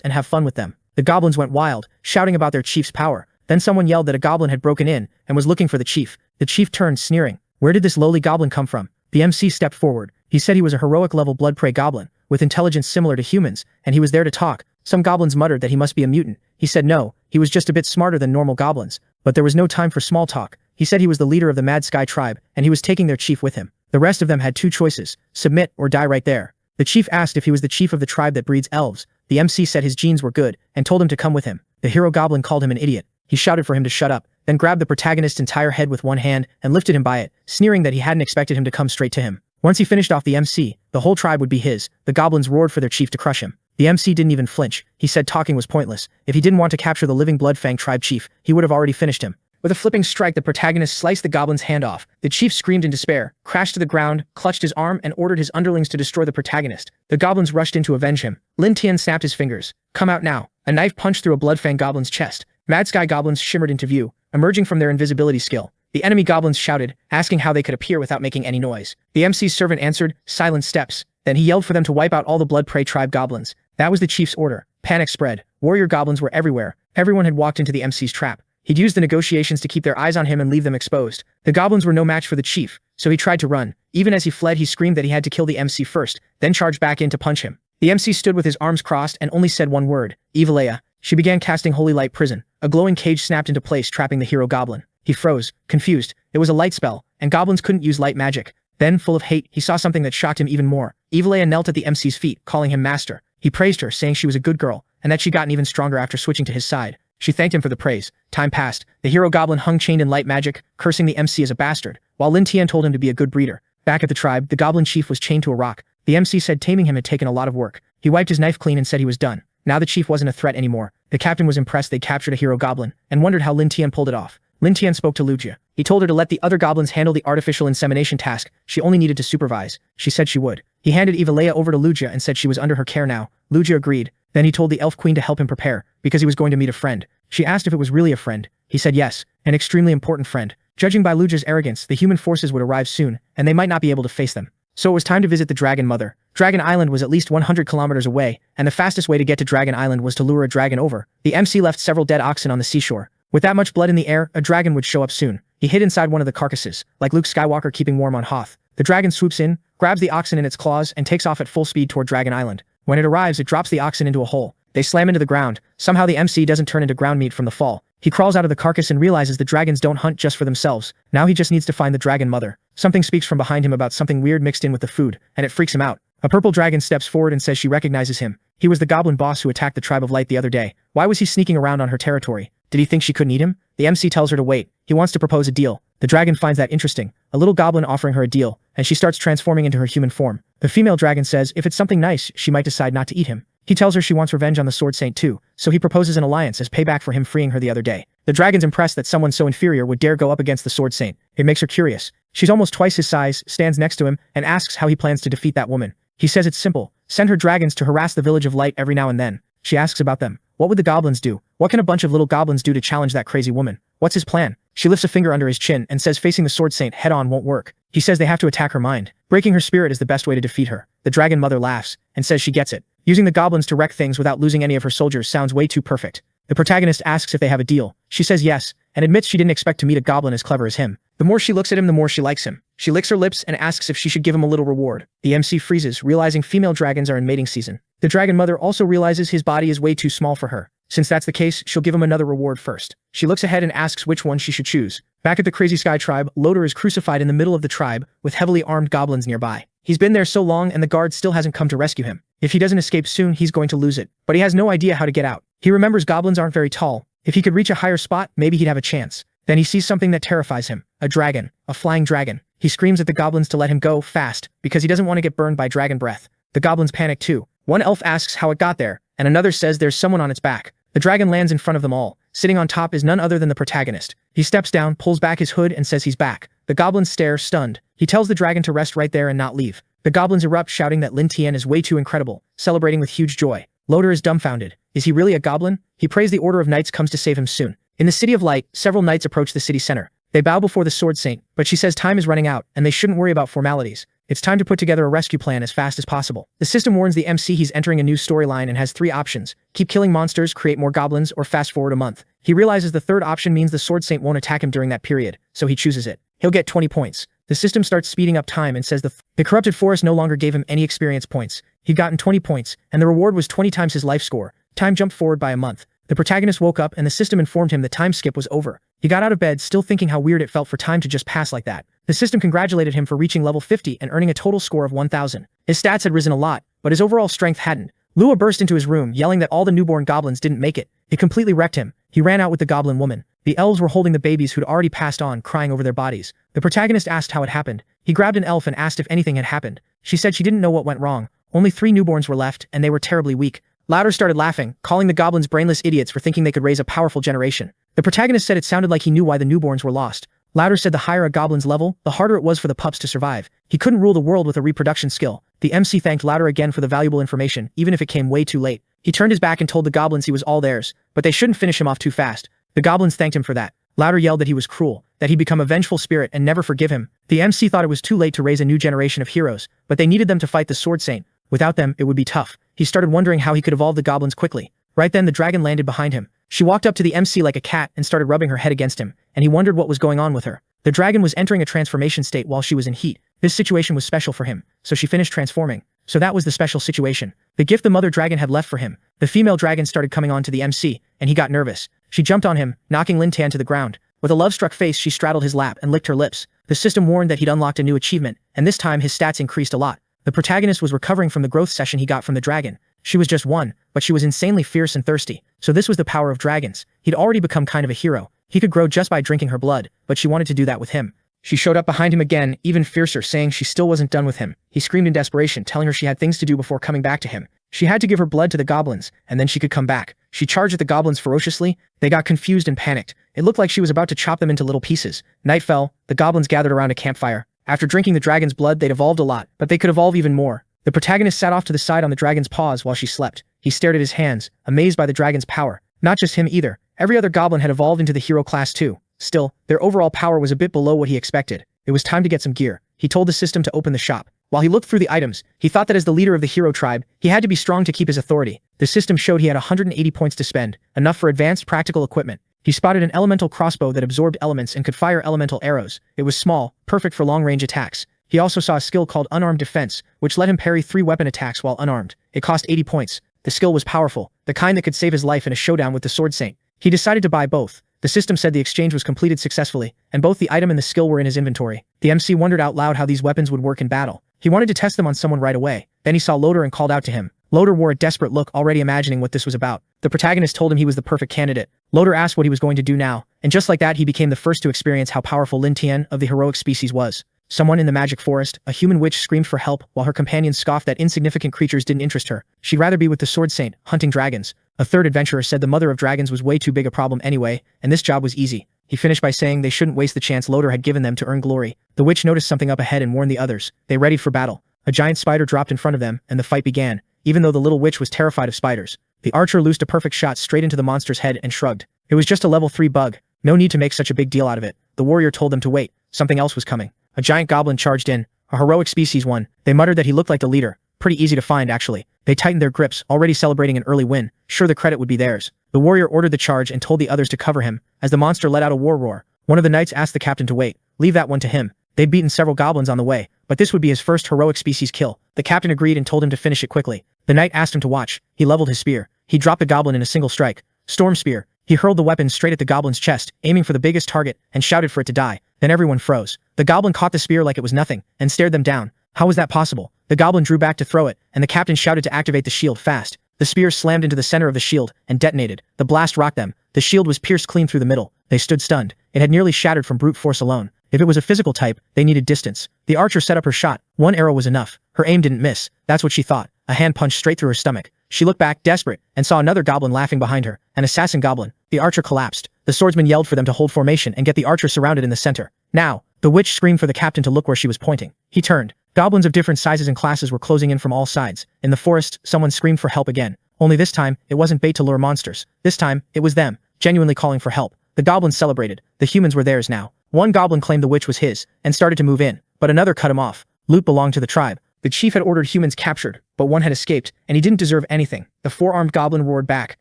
and have fun with them. The goblins went wild, shouting about their chief's power. Then someone yelled that a goblin had broken in and was looking for the chief. The chief turned, sneering. Where did this lowly goblin come from? The MC stepped forward. He said he was a heroic-level Blood Prey goblin, with intelligence similar to humans, and he was there to talk. Some goblins muttered that he must be a mutant. He said no, he was just a bit smarter than normal goblins. But there was no time for small talk. He said he was the leader of the Mad Sky tribe, and he was taking their chief with him. The rest of them had two choices, submit or die right there. The chief asked if he was the chief of the tribe that breeds elves. The MC said his genes were good, and told him to come with him. The hero goblin called him an idiot. He shouted for him to shut up, then grabbed the protagonist's entire head with one hand and lifted him by it, sneering that he hadn't expected him to come straight to him. Once he finished off the MC, the whole tribe would be his. The goblins roared for their chief to crush him. The MC didn't even flinch. He said talking was pointless. If he didn't want to capture the living Bloodfang tribe chief, he would have already finished him. With a flipping strike, the protagonist sliced the goblin's hand off. The chief screamed in despair, crashed to the ground, clutched his arm, and ordered his underlings to destroy the protagonist. The goblins rushed in to avenge him. Lin Tian snapped his fingers. Come out now. A knife punched through a Bloodfang goblin's chest. Mad Sky goblins shimmered into view, emerging from their invisibility skill. The enemy goblins shouted, asking how they could appear without making any noise. The MC's servant answered, silent steps. Then he yelled for them to wipe out all the Blood Prey tribe goblins. That was the chief's order. Panic spread. Warrior goblins were everywhere. Everyone had walked into the MC's trap. He'd used the negotiations to keep their eyes on him and leave them exposed. The goblins were no match for the chief, so he tried to run. Even as he fled, he screamed that he had to kill the MC first, then charged back in to punch him. The MC stood with his arms crossed and only said one word, Evilea. She began casting Holy Light Prison. A glowing cage snapped into place, trapping the hero goblin. He froze, confused. It was a light spell, and goblins couldn't use light magic. Then, full of hate, he saw something that shocked him even more. Evilea knelt at the MC's feet, calling him master. He praised her, saying she was a good girl, and that she'd gotten even stronger after switching to his side. She thanked him for the praise. Time passed. The hero goblin hung chained in light magic, cursing the MC as a bastard, while Lin Tian told him to be a good breeder. Back at the tribe, the goblin chief was chained to a rock. The MC said taming him had taken a lot of work. He wiped his knife clean and said he was done. Now the chief wasn't a threat anymore. The captain was impressed they'd captured a hero goblin, and wondered how Lin Tian pulled it off. Lin Tian spoke to Lujia. He told her to let the other goblins handle the artificial insemination task. She only needed to supervise. She said she would. He handed Evilea over to Lujia and said she was under her care now. Lujia agreed. Then he told the elf queen to help him prepare, because he was going to meet a friend. She asked if it was really a friend. He said yes, an extremely important friend. Judging by Lujia's arrogance, the human forces would arrive soon, and they might not be able to face them. So it was time to visit the Dragon Mother. Dragon Island was at least 100 kilometers away, and the fastest way to get to Dragon Island was to lure a dragon over. The MC left several dead oxen on the seashore. With that much blood in the air, a dragon would show up soon. He hid inside one of the carcasses, like Luke Skywalker keeping warm on Hoth. The dragon swoops in, grabs the oxen in its claws, and takes off at full speed toward Dragon Island. When it arrives, it drops the oxen into a hole. They slam into the ground. Somehow the MC doesn't turn into ground meat from the fall. He crawls out of the carcass and realizes the dragons don't hunt just for themselves. Now he just needs to find the Dragon Mother. Something speaks from behind him about something weird mixed in with the food, and it freaks him out. A purple dragon steps forward and says she recognizes him. He was the goblin boss who attacked the Tribe of Light the other day. Why was he sneaking around on her territory? Did he think she couldn't eat him? The MC tells her to wait. He wants to propose a deal. The dragon finds that interesting. A little goblin offering her a deal, and she starts transforming into her human form. The female dragon says if it's something nice, she might decide not to eat him. He tells her she wants revenge on the Sword Saint too, so he proposes an alliance as payback for him freeing her the other day. The dragon's impressed that someone so inferior would dare go up against the Sword Saint. It makes her curious. She's almost twice his size, stands next to him, and asks how he plans to defeat that woman. He says it's simple. Send her dragons to harass the Village of Light every now and then. She asks about them. What would the goblins do? What can a bunch of little goblins do to challenge that crazy woman? What's his plan? She lifts a finger under his chin and says facing the sword saint head-on won't work. He says they have to attack her mind. Breaking her spirit is the best way to defeat her. The dragon mother laughs and says she gets it. Using the goblins to wreck things without losing any of her soldiers sounds way too perfect. The protagonist asks if they have a deal. She says yes, and admits she didn't expect to meet a goblin as clever as him. The more she looks at him, the more she likes him. She licks her lips and asks if she should give him a little reward. The MC freezes, realizing female dragons are in mating season. The dragon mother also realizes his body is way too small for her. Since that's the case, she'll give him another reward first. She looks ahead and asks which one she should choose. Back at the Crazy Sky tribe, Loader is crucified in the middle of the tribe, with heavily armed goblins nearby. He's been there so long and the guard still hasn't come to rescue him. If he doesn't escape soon, he's going to lose it. But he has no idea how to get out. He remembers goblins aren't very tall. If he could reach a higher spot, maybe he'd have a chance. Then he sees something that terrifies him. A dragon. A flying dragon. He screams at the goblins to let him go, fast, because he doesn't want to get burned by dragon breath. The goblins panic too. One elf asks how it got there, and another says there's someone on its back. The dragon lands in front of them all. Sitting on top is none other than the protagonist. He steps down, pulls back his hood, and says he's back. The goblins stare, stunned. He tells the dragon to rest right there and not leave. The goblins erupt, shouting that Lin Tian is way too incredible, celebrating with huge joy. Loader is dumbfounded. Is he really a goblin? He prays the Order of Knights comes to save him soon. In the City of Light, several knights approach the city center. They bow before the Sword Saint, but she says time is running out, and they shouldn't worry about formalities. It's time to put together a rescue plan as fast as possible. The system warns the MC he's entering a new storyline and has 3 options. Keep killing monsters, create more goblins, or fast forward a month. He realizes the third option means the Sword Saint won't attack him during that period, so he chooses it. He'll get 20 points. The system starts speeding up time and says the corrupted forest no longer gave him any experience points. He'd gotten 20 points, and the reward was 20 times his life score. Time jumped forward by a month. The protagonist woke up and the system informed him the time skip was over. He got out of bed, still thinking how weird it felt for time to just pass like that. The system congratulated him for reaching level 50 and earning a total score of 1000. His stats had risen a lot, but his overall strength hadn't. Lua burst into his room, yelling that all the newborn goblins didn't make it. It completely wrecked him. He ran out with the goblin woman. The elves were holding the babies who'd already passed on, crying over their bodies. The protagonist asked how it happened. He grabbed an elf and asked if anything had happened. She said she didn't know what went wrong. Only 3 newborns were left, and they were terribly weak. Louder started laughing, calling the goblins brainless idiots for thinking they could raise a powerful generation. The protagonist said it sounded like he knew why the newborns were lost. Louder said the higher a goblin's level, the harder it was for the pups to survive. He couldn't rule the world with a reproduction skill. The MC thanked Louder again for the valuable information, even if it came way too late. He turned his back and told the goblins he was all theirs, but they shouldn't finish him off too fast. The goblins thanked him for that. Louder yelled that he was cruel, that he'd become a vengeful spirit and never forgive him. The MC thought it was too late to raise a new generation of heroes, but they needed them to fight the Sword Saint. Without them, it would be tough. He started wondering how he could evolve the goblins quickly. Right then the dragon landed behind him. She walked up to the MC like a cat and started rubbing her head against him, and he wondered what was going on with her. The dragon was entering a transformation state while she was in heat. This situation was special for him, so she finished transforming. So that was the special situation. The gift the mother dragon had left for him. The female dragon started coming on to the MC, and he got nervous. She jumped on him, knocking Lin Tan to the ground. With a love-struck face, she straddled his lap and licked her lips. The system warned that he'd unlocked a new achievement, and this time his stats increased a lot. The protagonist was recovering from the growth session he got from the dragon. She was just 1, but she was insanely fierce and thirsty. So this was the power of dragons. He'd already become kind of a hero. He could grow just by drinking her blood, but she wanted to do that with him. She showed up behind him again, even fiercer, saying she still wasn't done with him. He screamed in desperation, telling her she had things to do before coming back to him. She had to give her blood to the goblins, and then she could come back. She charged at the goblins ferociously. They got confused and panicked. It looked like she was about to chop them into little pieces. Night fell. The goblins gathered around a campfire. After drinking the dragon's blood, they'd evolved a lot, but they could evolve even more. The protagonist sat off to the side on the dragon's paws while she slept. He stared at his hands, amazed by the dragon's power. Not just him either. Every other goblin had evolved into the hero class too. Still, their overall power was a bit below what he expected. It was time to get some gear. He told the system to open the shop. While he looked through the items, he thought that as the leader of the hero tribe, he had to be strong to keep his authority. The system showed he had 180 points to spend, enough for advanced practical equipment. He spotted an elemental crossbow that absorbed elements and could fire elemental arrows. It was small, perfect for long-range attacks. He also saw a skill called Unarmed Defense, which let him parry 3 weapon attacks while unarmed. It cost 80 points. The skill was powerful, the kind that could save his life in a showdown with the Sword Saint. He decided to buy both. The system said the exchange was completed successfully, and both the item and the skill were in his inventory. The MC wondered out loud how these weapons would work in battle. He wanted to test them on someone right away. Then he saw Loader and called out to him. Loader wore a desperate look, already imagining what this was about. The protagonist told him he was the perfect candidate. Loader asked what he was going to do now, and just like that he became the first to experience how powerful Lin Tian of the heroic species was. Someone in the magic forest, a human witch, screamed for help while her companions scoffed that insignificant creatures didn't interest her. She'd rather be with the Sword Saint, hunting dragons. A third adventurer said the mother of dragons was way too big a problem anyway, and this job was easy. He finished by saying they shouldn't waste the chance Loader had given them to earn glory. The witch noticed something up ahead and warned the others. They readied for battle. A giant spider dropped in front of them, and the fight began, even though the little witch was terrified of spiders. The archer loosed a perfect shot straight into the monster's head and shrugged. It was just a level 3 bug. No need to make such a big deal out of it. The warrior told them to wait. Something else was coming. A giant goblin charged in. A heroic species one. They muttered that he looked like the leader. Pretty easy to find, actually. They tightened their grips, already celebrating an early win. Sure, the credit would be theirs. The warrior ordered the charge and told the others to cover him. As the monster let out a war roar, one of the knights asked the captain to wait. Leave that one to him. They'd beaten several goblins on the way, but this would be his first heroic species kill. The captain agreed and told him to finish it quickly. The knight asked him to watch. He leveled his spear. He dropped the goblin in a single strike. Storm spear. He hurled the weapon straight at the goblin's chest, aiming for the biggest target, and shouted for it to die. Then everyone froze. The goblin caught the spear like it was nothing, and stared them down. How was that possible? The goblin drew back to throw it, and the captain shouted to activate the shield fast. The spear slammed into the center of the shield, and detonated. The blast rocked them. The shield was pierced clean through the middle. They stood stunned. It had nearly shattered from brute force alone. If it was a physical type, they needed distance. The archer set up her shot. One arrow was enough. Her aim didn't miss. That's what she thought. A hand punched straight through her stomach. She looked back, desperate, and saw another goblin laughing behind her. An assassin goblin. The archer collapsed. The swordsman yelled for them to hold formation and get the archer surrounded in the center. Now, the witch screamed for the captain to look where she was pointing. He turned. Goblins of different sizes and classes were closing in from all sides. In the forest, someone screamed for help again. Only this time, it wasn't bait to lure monsters. This time, it was them, genuinely calling for help. The goblins celebrated. The humans were theirs now. One goblin claimed the witch was his, and started to move in, but another cut him off. Loot belonged to the tribe. The chief had ordered humans captured, but one had escaped, and he didn't deserve anything. The four-armed goblin roared back.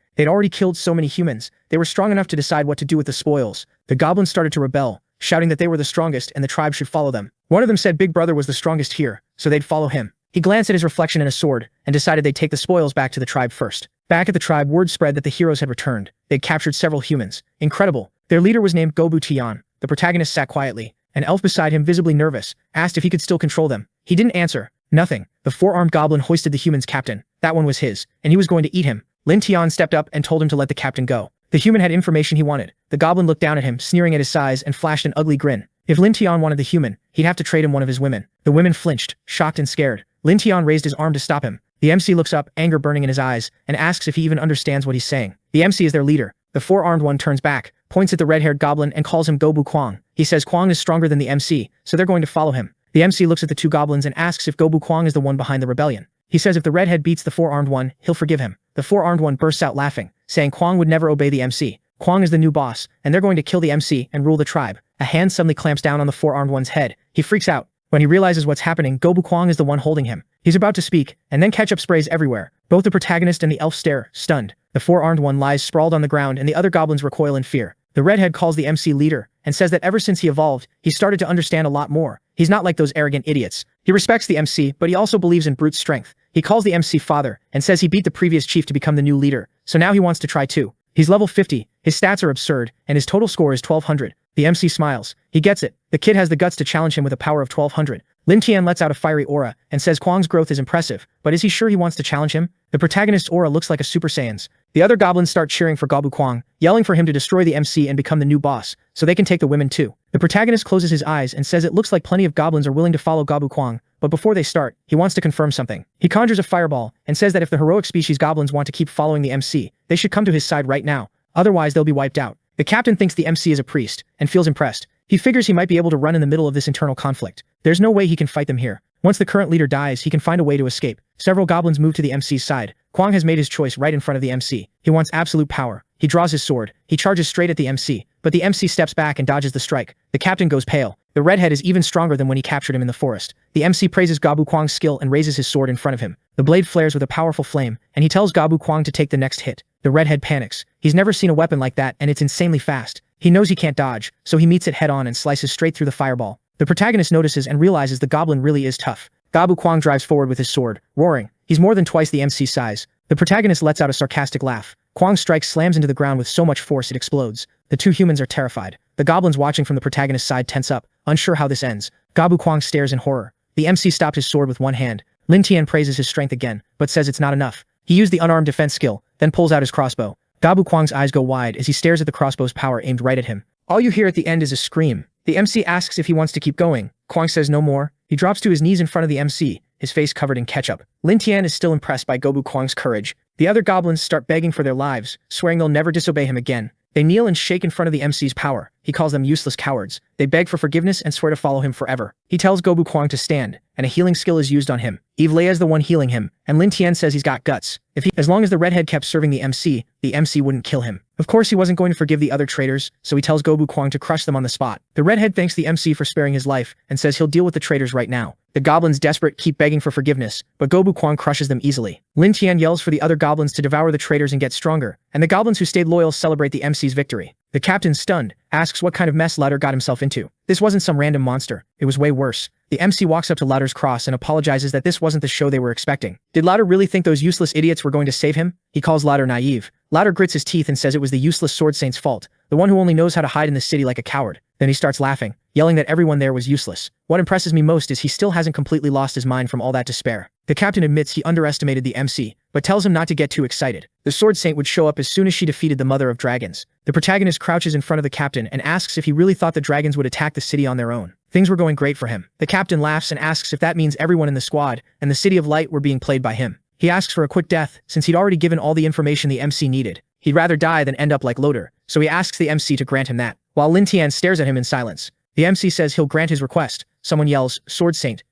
They'd already killed so many humans. They were strong enough to decide what to do with the spoils. The goblins started to rebel, shouting that they were the strongest and the tribe should follow them. One of them said Big Brother was the strongest here, so they'd follow him. He glanced at his reflection in a sword, and decided they'd take the spoils back to the tribe first. Back at the tribe, word spread that the heroes had returned. They'd captured several humans. Incredible. Their leader was named Gobu Tian. The protagonist sat quietly. An elf beside him, visibly nervous, asked if he could still control them. He didn't answer. Nothing. The four-armed goblin hoisted the human's captain. That one was his, and he was going to eat him. Lin Tian stepped up and told him to let the captain go. The human had information he wanted. The goblin looked down at him, sneering at his size, and flashed an ugly grin. If Lin Tian wanted the human, he'd have to trade him one of his women. The women flinched, shocked and scared. Lin Tian raised his arm to stop him. The MC looks up, anger burning in his eyes, and asks if he even understands what he's saying. The MC is their leader. The four-armed one turns back, points at the red-haired goblin and calls him Gobu Kwang. He says Kwang is stronger than the MC, so they're going to follow him. The MC looks at the two goblins and asks if Gobu Kwang is the one behind the rebellion. He says if the redhead beats the four-armed one, he'll forgive him. The four-armed one bursts out laughing, saying Kwang would never obey the MC. Kwang is the new boss, and they're going to kill the MC and rule the tribe. A hand suddenly clamps down on the four-armed one's head. He freaks out. When he realizes what's happening, Gobu Kwang is the one holding him. He's about to speak, and then ketchup sprays everywhere. Both the protagonist and the elf stare, stunned. The four-armed one lies sprawled on the ground and the other goblins recoil in fear. The redhead calls the MC leader, and says that ever since he evolved, he started to understand a lot more. He's not like those arrogant idiots. He respects the MC, but he also believes in brute strength. He calls the MC father, and says he beat the previous chief to become the new leader, so now he wants to try too. He's level 50, his stats are absurd, and his total score is 1200. The MC smiles. He gets it. The kid has the guts to challenge him with a power of 1200. Lin Tian lets out a fiery aura, and says Kwang's growth is impressive, but is he sure he wants to challenge him? The protagonist's aura looks like a Super Saiyan's. The other goblins start cheering for Gobu Kwang, yelling for him to destroy the MC and become the new boss, so they can take the women too. The protagonist closes his eyes and says it looks like plenty of goblins are willing to follow Gobu Kwang, but before they start, he wants to confirm something. He conjures a fireball, and says that if the heroic species goblins want to keep following the MC, they should come to his side right now, otherwise they'll be wiped out. The captain thinks the MC is a priest, and feels impressed. He figures he might be able to run in the middle of this internal conflict. There's no way he can fight them here. Once the current leader dies, he can find a way to escape. Several goblins move to the MC's side. Kwang has made his choice right in front of the MC. He wants absolute power. He draws his sword. He charges straight at the MC, but the MC steps back and dodges the strike. The captain goes pale. The redhead is even stronger than when he captured him in the forest. The MC praises Gobu Kwang's skill and raises his sword in front of him. The blade flares with a powerful flame, and he tells Gobu Kwang to take the next hit. The redhead panics. He's never seen a weapon like that, and it's insanely fast. He knows he can't dodge, so he meets it head-on and slices straight through the fireball. The protagonist notices and realizes the goblin really is tough. Gobu Kwang drives forward with his sword, roaring. He's more than twice the MC's size. The protagonist lets out a sarcastic laugh. Kwang's strike slams into the ground with so much force it explodes. The two humans are terrified. The goblins watching from the protagonist's side tense up, unsure how this ends. Gobu Kwang stares in horror. The MC stopped his sword with one hand. Lin Tian praises his strength again, but says it's not enough. He used the unarmed defense skill, then pulls out his crossbow. Gobu Kwang's eyes go wide as he stares at the crossbow's power aimed right at him. All you hear at the end is a scream. The MC asks if he wants to keep going. Kwang says no more. He drops to his knees in front of the MC, his face covered in ketchup. Lin Tian is still impressed by Gobu Kwang's courage. The other goblins start begging for their lives, swearing they'll never disobey him again. They kneel and shake in front of the MC's power. He calls them useless cowards. They beg for forgiveness and swear to follow him forever. He tells Gobu Kwang to stand, and a healing skill is used on him. Eve Leia is the one healing him, and Lin Tian says he's got guts. As long as the redhead kept serving the MC wouldn't kill him. Of course he wasn't going to forgive the other traitors, so he tells Gobu Kwang to crush them on the spot. The redhead thanks the MC for sparing his life and says he'll deal with the traitors right now. The goblins, desperate, keep begging for forgiveness, but Gobu Kwang crushes them easily. Lin Tian yells for the other goblins to devour the traitors and get stronger, and the goblins who stayed loyal celebrate the MC's victory. The captain, stunned, asks what kind of mess Louder got himself into. This wasn't some random monster, it was way worse. The MC walks up to Louder's cross and apologizes that this wasn't the show they were expecting. Did Louder really think those useless idiots were going to save him? He calls Louder naive. Louder grits his teeth and says it was the useless Sword Saint's fault, the one who only knows how to hide in the city like a coward. Then he starts laughing, yelling that everyone there was useless. What impresses me most is he still hasn't completely lost his mind from all that despair. The captain admits he underestimated the MC, but tells him not to get too excited. The Sword Saint would show up as soon as she defeated the Mother of Dragons. The protagonist crouches in front of the captain and asks if he really thought the dragons would attack the city on their own. Things were going great for him. The captain laughs and asks if that means everyone in the squad and the City of Light were being played by him. He asks for a quick death, since he'd already given all the information the MC needed. He'd rather die than end up like Loader, so he asks the MC to grant him that, while Lin Tian stares at him in silence. The MC says he'll grant his request. Someone yells, Sword Saint,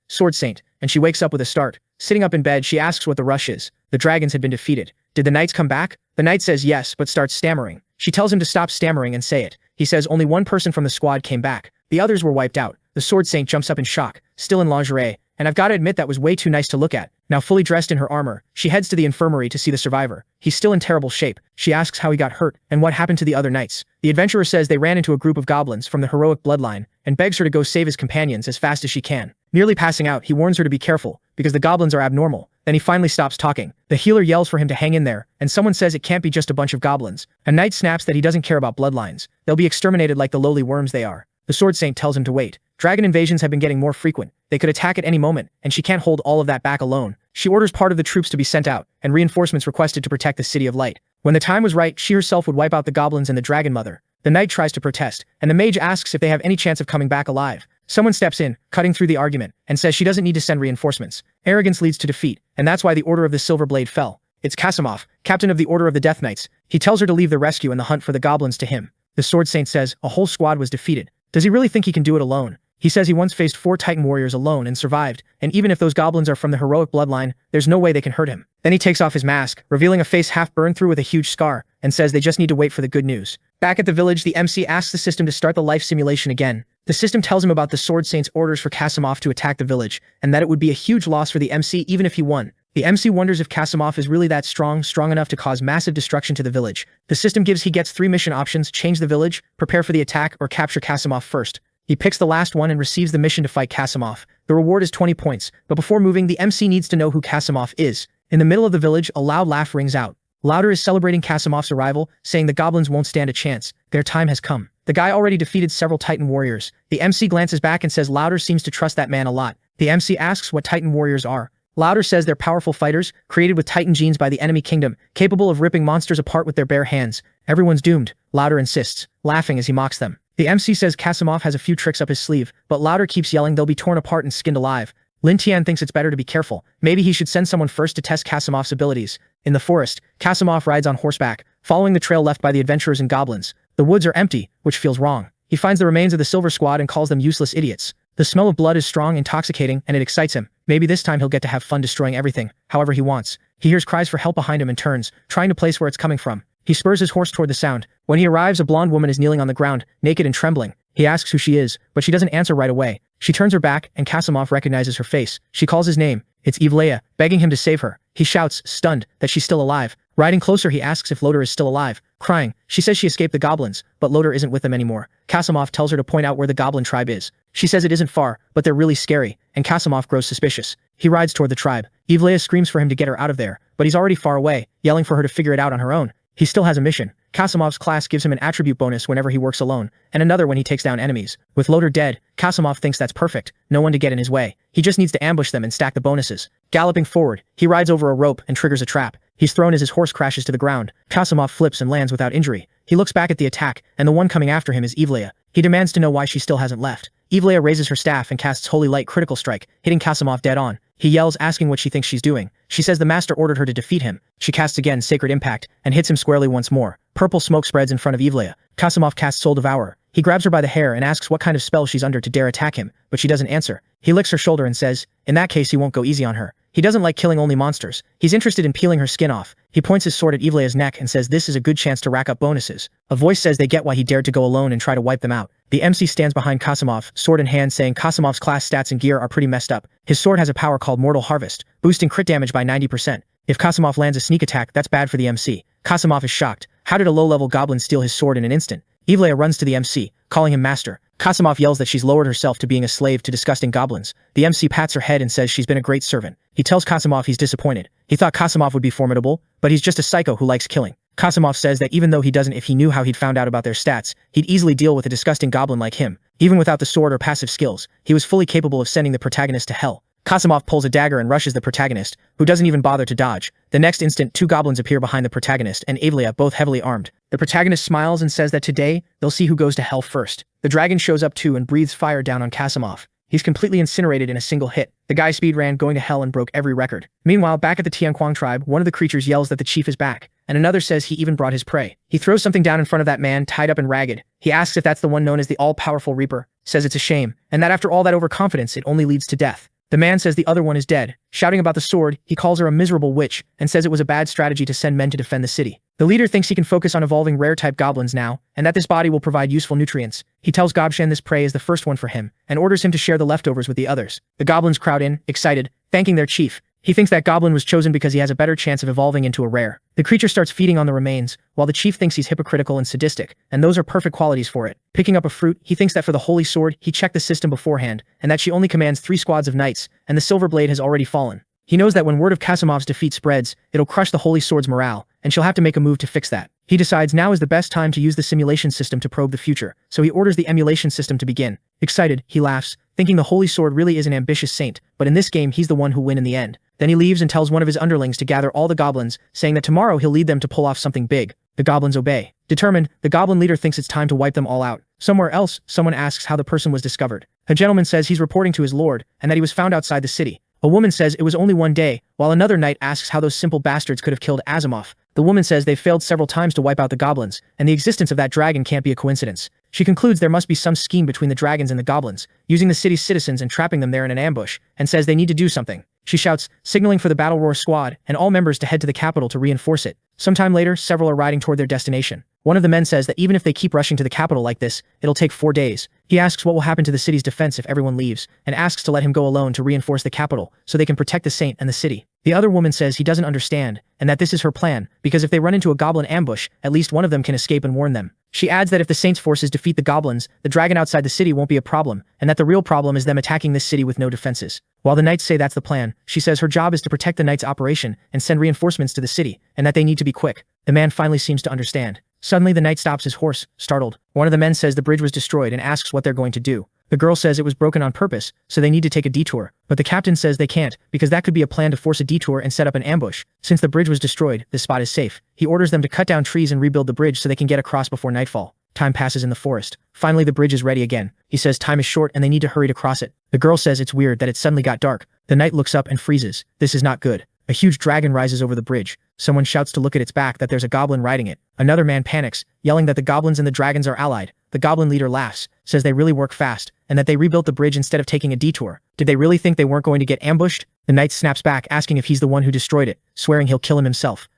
and she wakes up with a start. Sitting up in bed, she asks what the rush is. The dragons had been defeated. Did the knights come back? The knight says yes, but starts stammering. She tells him to stop stammering and say it. He says only one person from the squad came back. The others were wiped out. The Sword Saint jumps up in shock, still in lingerie, and I've got to admit that was way too nice to look at. Now fully dressed in her armor, she heads to the infirmary to see the survivor. He's still in terrible shape. She asks how he got hurt and what happened to the other knights. The adventurer says they ran into a group of goblins from the heroic bloodline and begs her to go save his companions as fast as she can. Nearly passing out, he warns her to be careful because the goblins are abnormal. Then he finally stops talking. The healer yells for him to hang in there, and someone says it can't be just a bunch of goblins. A knight snaps that he doesn't care about bloodlines. They'll be exterminated like the lowly worms they are. The Sword Saint tells him to wait. Dragon invasions have been getting more frequent. They could attack at any moment, and she can't hold all of that back alone. She orders part of the troops to be sent out, and reinforcements requested to protect the City of Light. When the time was right, she herself would wipe out the goblins and the Dragon Mother. The knight tries to protest, and the mage asks if they have any chance of coming back alive. Someone steps in, cutting through the argument, and says she doesn't need to send reinforcements. Arrogance leads to defeat, and that's why the Order of the Silver Blade fell. It's Kasimov, captain of the Order of the Death Knights. He tells her to leave the rescue and the hunt for the goblins to him. The Sword Saint says a whole squad was defeated. Does he really think he can do it alone? He says he once faced 4 Titan warriors alone and survived, and even if those goblins are from the heroic bloodline, there's no way they can hurt him. Then he takes off his mask, revealing a face half burned through with a huge scar, and says they just need to wait for the good news. Back at the village, the MC asks the system to start the life simulation again. The system tells him about the Sword Saint's orders for Kasimov to attack the village, and that it would be a huge loss for the MC even if he won. The MC wonders if Kasimov is really that strong enough to cause massive destruction to the village. The system gets 3 mission options: change the village, prepare for the attack, or capture Kasimov first. He picks the last one and receives the mission to fight Kasimov. The reward is 20 points, but before moving, the MC needs to know who Kasimov is. In the middle of the village, a loud laugh rings out. Louder is celebrating Kasimov's arrival, saying the goblins won't stand a chance. Their time has come. The guy already defeated several Titan warriors. The MC glances back and says Louder seems to trust that man a lot. The MC asks what Titan warriors are. Louder says they're powerful fighters, created with Titan genes by the enemy kingdom, capable of ripping monsters apart with their bare hands. Everyone's doomed, Louder insists, laughing as he mocks them. The MC says Kasimov has a few tricks up his sleeve, but Louder keeps yelling they'll be torn apart and skinned alive. Lin Tian thinks it's better to be careful. Maybe he should send someone first to test Kasimov's abilities. In the forest, Kasimov rides on horseback, following the trail left by the adventurers and goblins. The woods are empty, which feels wrong. He finds the remains of the Silver Squad and calls them useless idiots. The smell of blood is strong, intoxicating, and it excites him. Maybe this time he'll get to have fun destroying everything, however he wants. He hears cries for help behind him and turns, trying to place where it's coming from. He spurs his horse toward the sound. When he arrives, a blonde woman is kneeling on the ground, naked and trembling. He asks who she is, but she doesn't answer right away. She turns her back, and Kasimov recognizes her face. She calls his name. It's Evlea, begging him to save her. He shouts, stunned, that she's still alive. Riding closer, he asks if Loader is still alive. Crying, she says she escaped the goblins, but Loader isn't with them anymore. Kasimov tells her to point out where the goblin tribe is. She says it isn't far, but they're really scary, and Kasimov grows suspicious. He rides toward the tribe. Evlea screams for him to get her out of there, but he's already far away, yelling for her to figure it out on her own. He still has a mission. Kasimov's class gives him an attribute bonus whenever he works alone, and another when he takes down enemies. With Loader dead, Kasimov thinks that's perfect, no one to get in his way. He just needs to ambush them and stack the bonuses. Galloping forward, he rides over a rope and triggers a trap. He's thrown as his horse crashes to the ground. Kasimov flips and lands without injury. He looks back at the attack, and the one coming after him is Evlea. He demands to know why she still hasn't left. Evlea raises her staff and casts Holy Light Critical Strike, hitting Kasimov dead on. He yells, asking what she thinks she's doing. She says the master ordered her to defeat him. She casts again Sacred Impact, and hits him squarely once more. Purple smoke spreads in front of Evlea. Kasimov casts Soul Devourer. He grabs her by the hair and asks what kind of spell she's under to dare attack him, but she doesn't answer. He licks her shoulder and says, in that case he won't go easy on her. He doesn't like killing only monsters. He's interested in peeling her skin off. He points his sword at Evleia's neck and says this is a good chance to rack up bonuses. A voice says they get why he dared to go alone and try to wipe them out. The MC stands behind Kasimov, sword in hand, saying Kasimov's class stats and gear are pretty messed up. His sword has a power called Mortal Harvest, boosting crit damage by 90%. If Kasimov lands a sneak attack, that's bad for the MC. Kasimov is shocked. How did a low-level goblin steal his sword in an instant? Evleia runs to the MC, calling him master. Kasimov yells that she's lowered herself to being a slave to disgusting goblins. The MC pats her head and says she's been a great servant. He tells Kasimov he's disappointed. He thought Kasimov would be formidable, but he's just a psycho who likes killing. Kasimov says that even though he doesn't, if he knew how he'd found out about their stats, he'd easily deal with a disgusting goblin like him. Even without the sword or passive skills, he was fully capable of sending the protagonist to hell. Kasimov pulls a dagger and rushes the protagonist, who doesn't even bother to dodge. The next instant, two goblins appear behind the protagonist and Evleia, both heavily armed. The protagonist smiles and says that today, they'll see who goes to hell first. The dragon shows up too and breathes fire down on Kasimov. He's completely incinerated in a single hit. The guy speed ran going to hell and broke every record. Meanwhile, back at the Tianquang tribe, one of the creatures yells that the chief is back, and another says he even brought his prey. He throws something down in front of that man, tied up and ragged. He asks if that's the one known as the all-powerful Reaper, says it's a shame, and that after all that overconfidence, it only leads to death. The man says the other one is dead. Shouting about the sword, he calls her a miserable witch and says it was a bad strategy to send men to defend the city. The leader thinks he can focus on evolving rare-type goblins now, and that this body will provide useful nutrients. He tells Gobshan this prey is the first one for him, and orders him to share the leftovers with the others. The goblins crowd in, excited, thanking their chief. He thinks that goblin was chosen because he has a better chance of evolving into a rare. The creature starts feeding on the remains, while the chief thinks he's hypocritical and sadistic, and those are perfect qualities for it. Picking up a fruit, he thinks that for the holy sword, he checked the system beforehand, and that she only commands 3 squads of knights, and the silver blade has already fallen. He knows that when word of Kasimov's defeat spreads, it'll crush the holy sword's morale, and she'll have to make a move to fix that. He decides now is the best time to use the simulation system to probe the future, so he orders the emulation system to begin. Excited, he laughs, thinking the holy sword really is an ambitious saint, but in this game he's the one who win in the end. Then he leaves and tells one of his underlings to gather all the goblins, saying that tomorrow he'll lead them to pull off something big. The goblins obey. Determined, the goblin leader thinks it's time to wipe them all out. Somewhere else, someone asks how the person was discovered. A gentleman says he's reporting to his lord, and that he was found outside the city. A woman says it was only one day, while another knight asks how those simple bastards could have killed Asimov. The woman says they've failed several times to wipe out the goblins, and the existence of that dragon can't be a coincidence. She concludes there must be some scheme between the dragons and the goblins, using the city's citizens and trapping them there in an ambush, and says they need to do something. She shouts, signaling for the Battle Roar squad and all members to head to the capital to reinforce it. Sometime later, several are riding toward their destination. One of the men says that even if they keep rushing to the capital like this, it'll take 4 days. He asks what will happen to the city's defense if everyone leaves, and asks to let him go alone to reinforce the capital, so they can protect the saint and the city. The other woman says he doesn't understand, and that this is her plan, because if they run into a goblin ambush, at least one of them can escape and warn them. She adds that if the saint's forces defeat the goblins, the dragon outside the city won't be a problem, and that the real problem is them attacking this city with no defenses. While the knights say that's the plan, she says her job is to protect the knights' operation and send reinforcements to the city, and that they need to be quick. The man finally seems to understand. Suddenly the knight stops his horse, startled. One of the men says the bridge was destroyed and asks what they're going to do. The girl says it was broken on purpose, so they need to take a detour, but the captain says they can't, because that could be a plan to force a detour and set up an ambush. Since the bridge was destroyed, this spot is safe. He orders them to cut down trees and rebuild the bridge so they can get across before nightfall. Time passes in the forest. Finally the bridge is ready again. He says time is short and they need to hurry to cross it. The girl says it's weird that it suddenly got dark. The knight looks up and freezes. This is not good. A huge dragon rises over the bridge. Someone shouts to look at its back that there's a goblin riding it. Another man panics, yelling that the goblins and the dragons are allied. The goblin leader laughs, says they really work fast, and that they rebuilt the bridge instead of taking a detour. Did they really think they weren't going to get ambushed? The knight snaps back, asking if he's the one who destroyed it, swearing he'll kill him himself.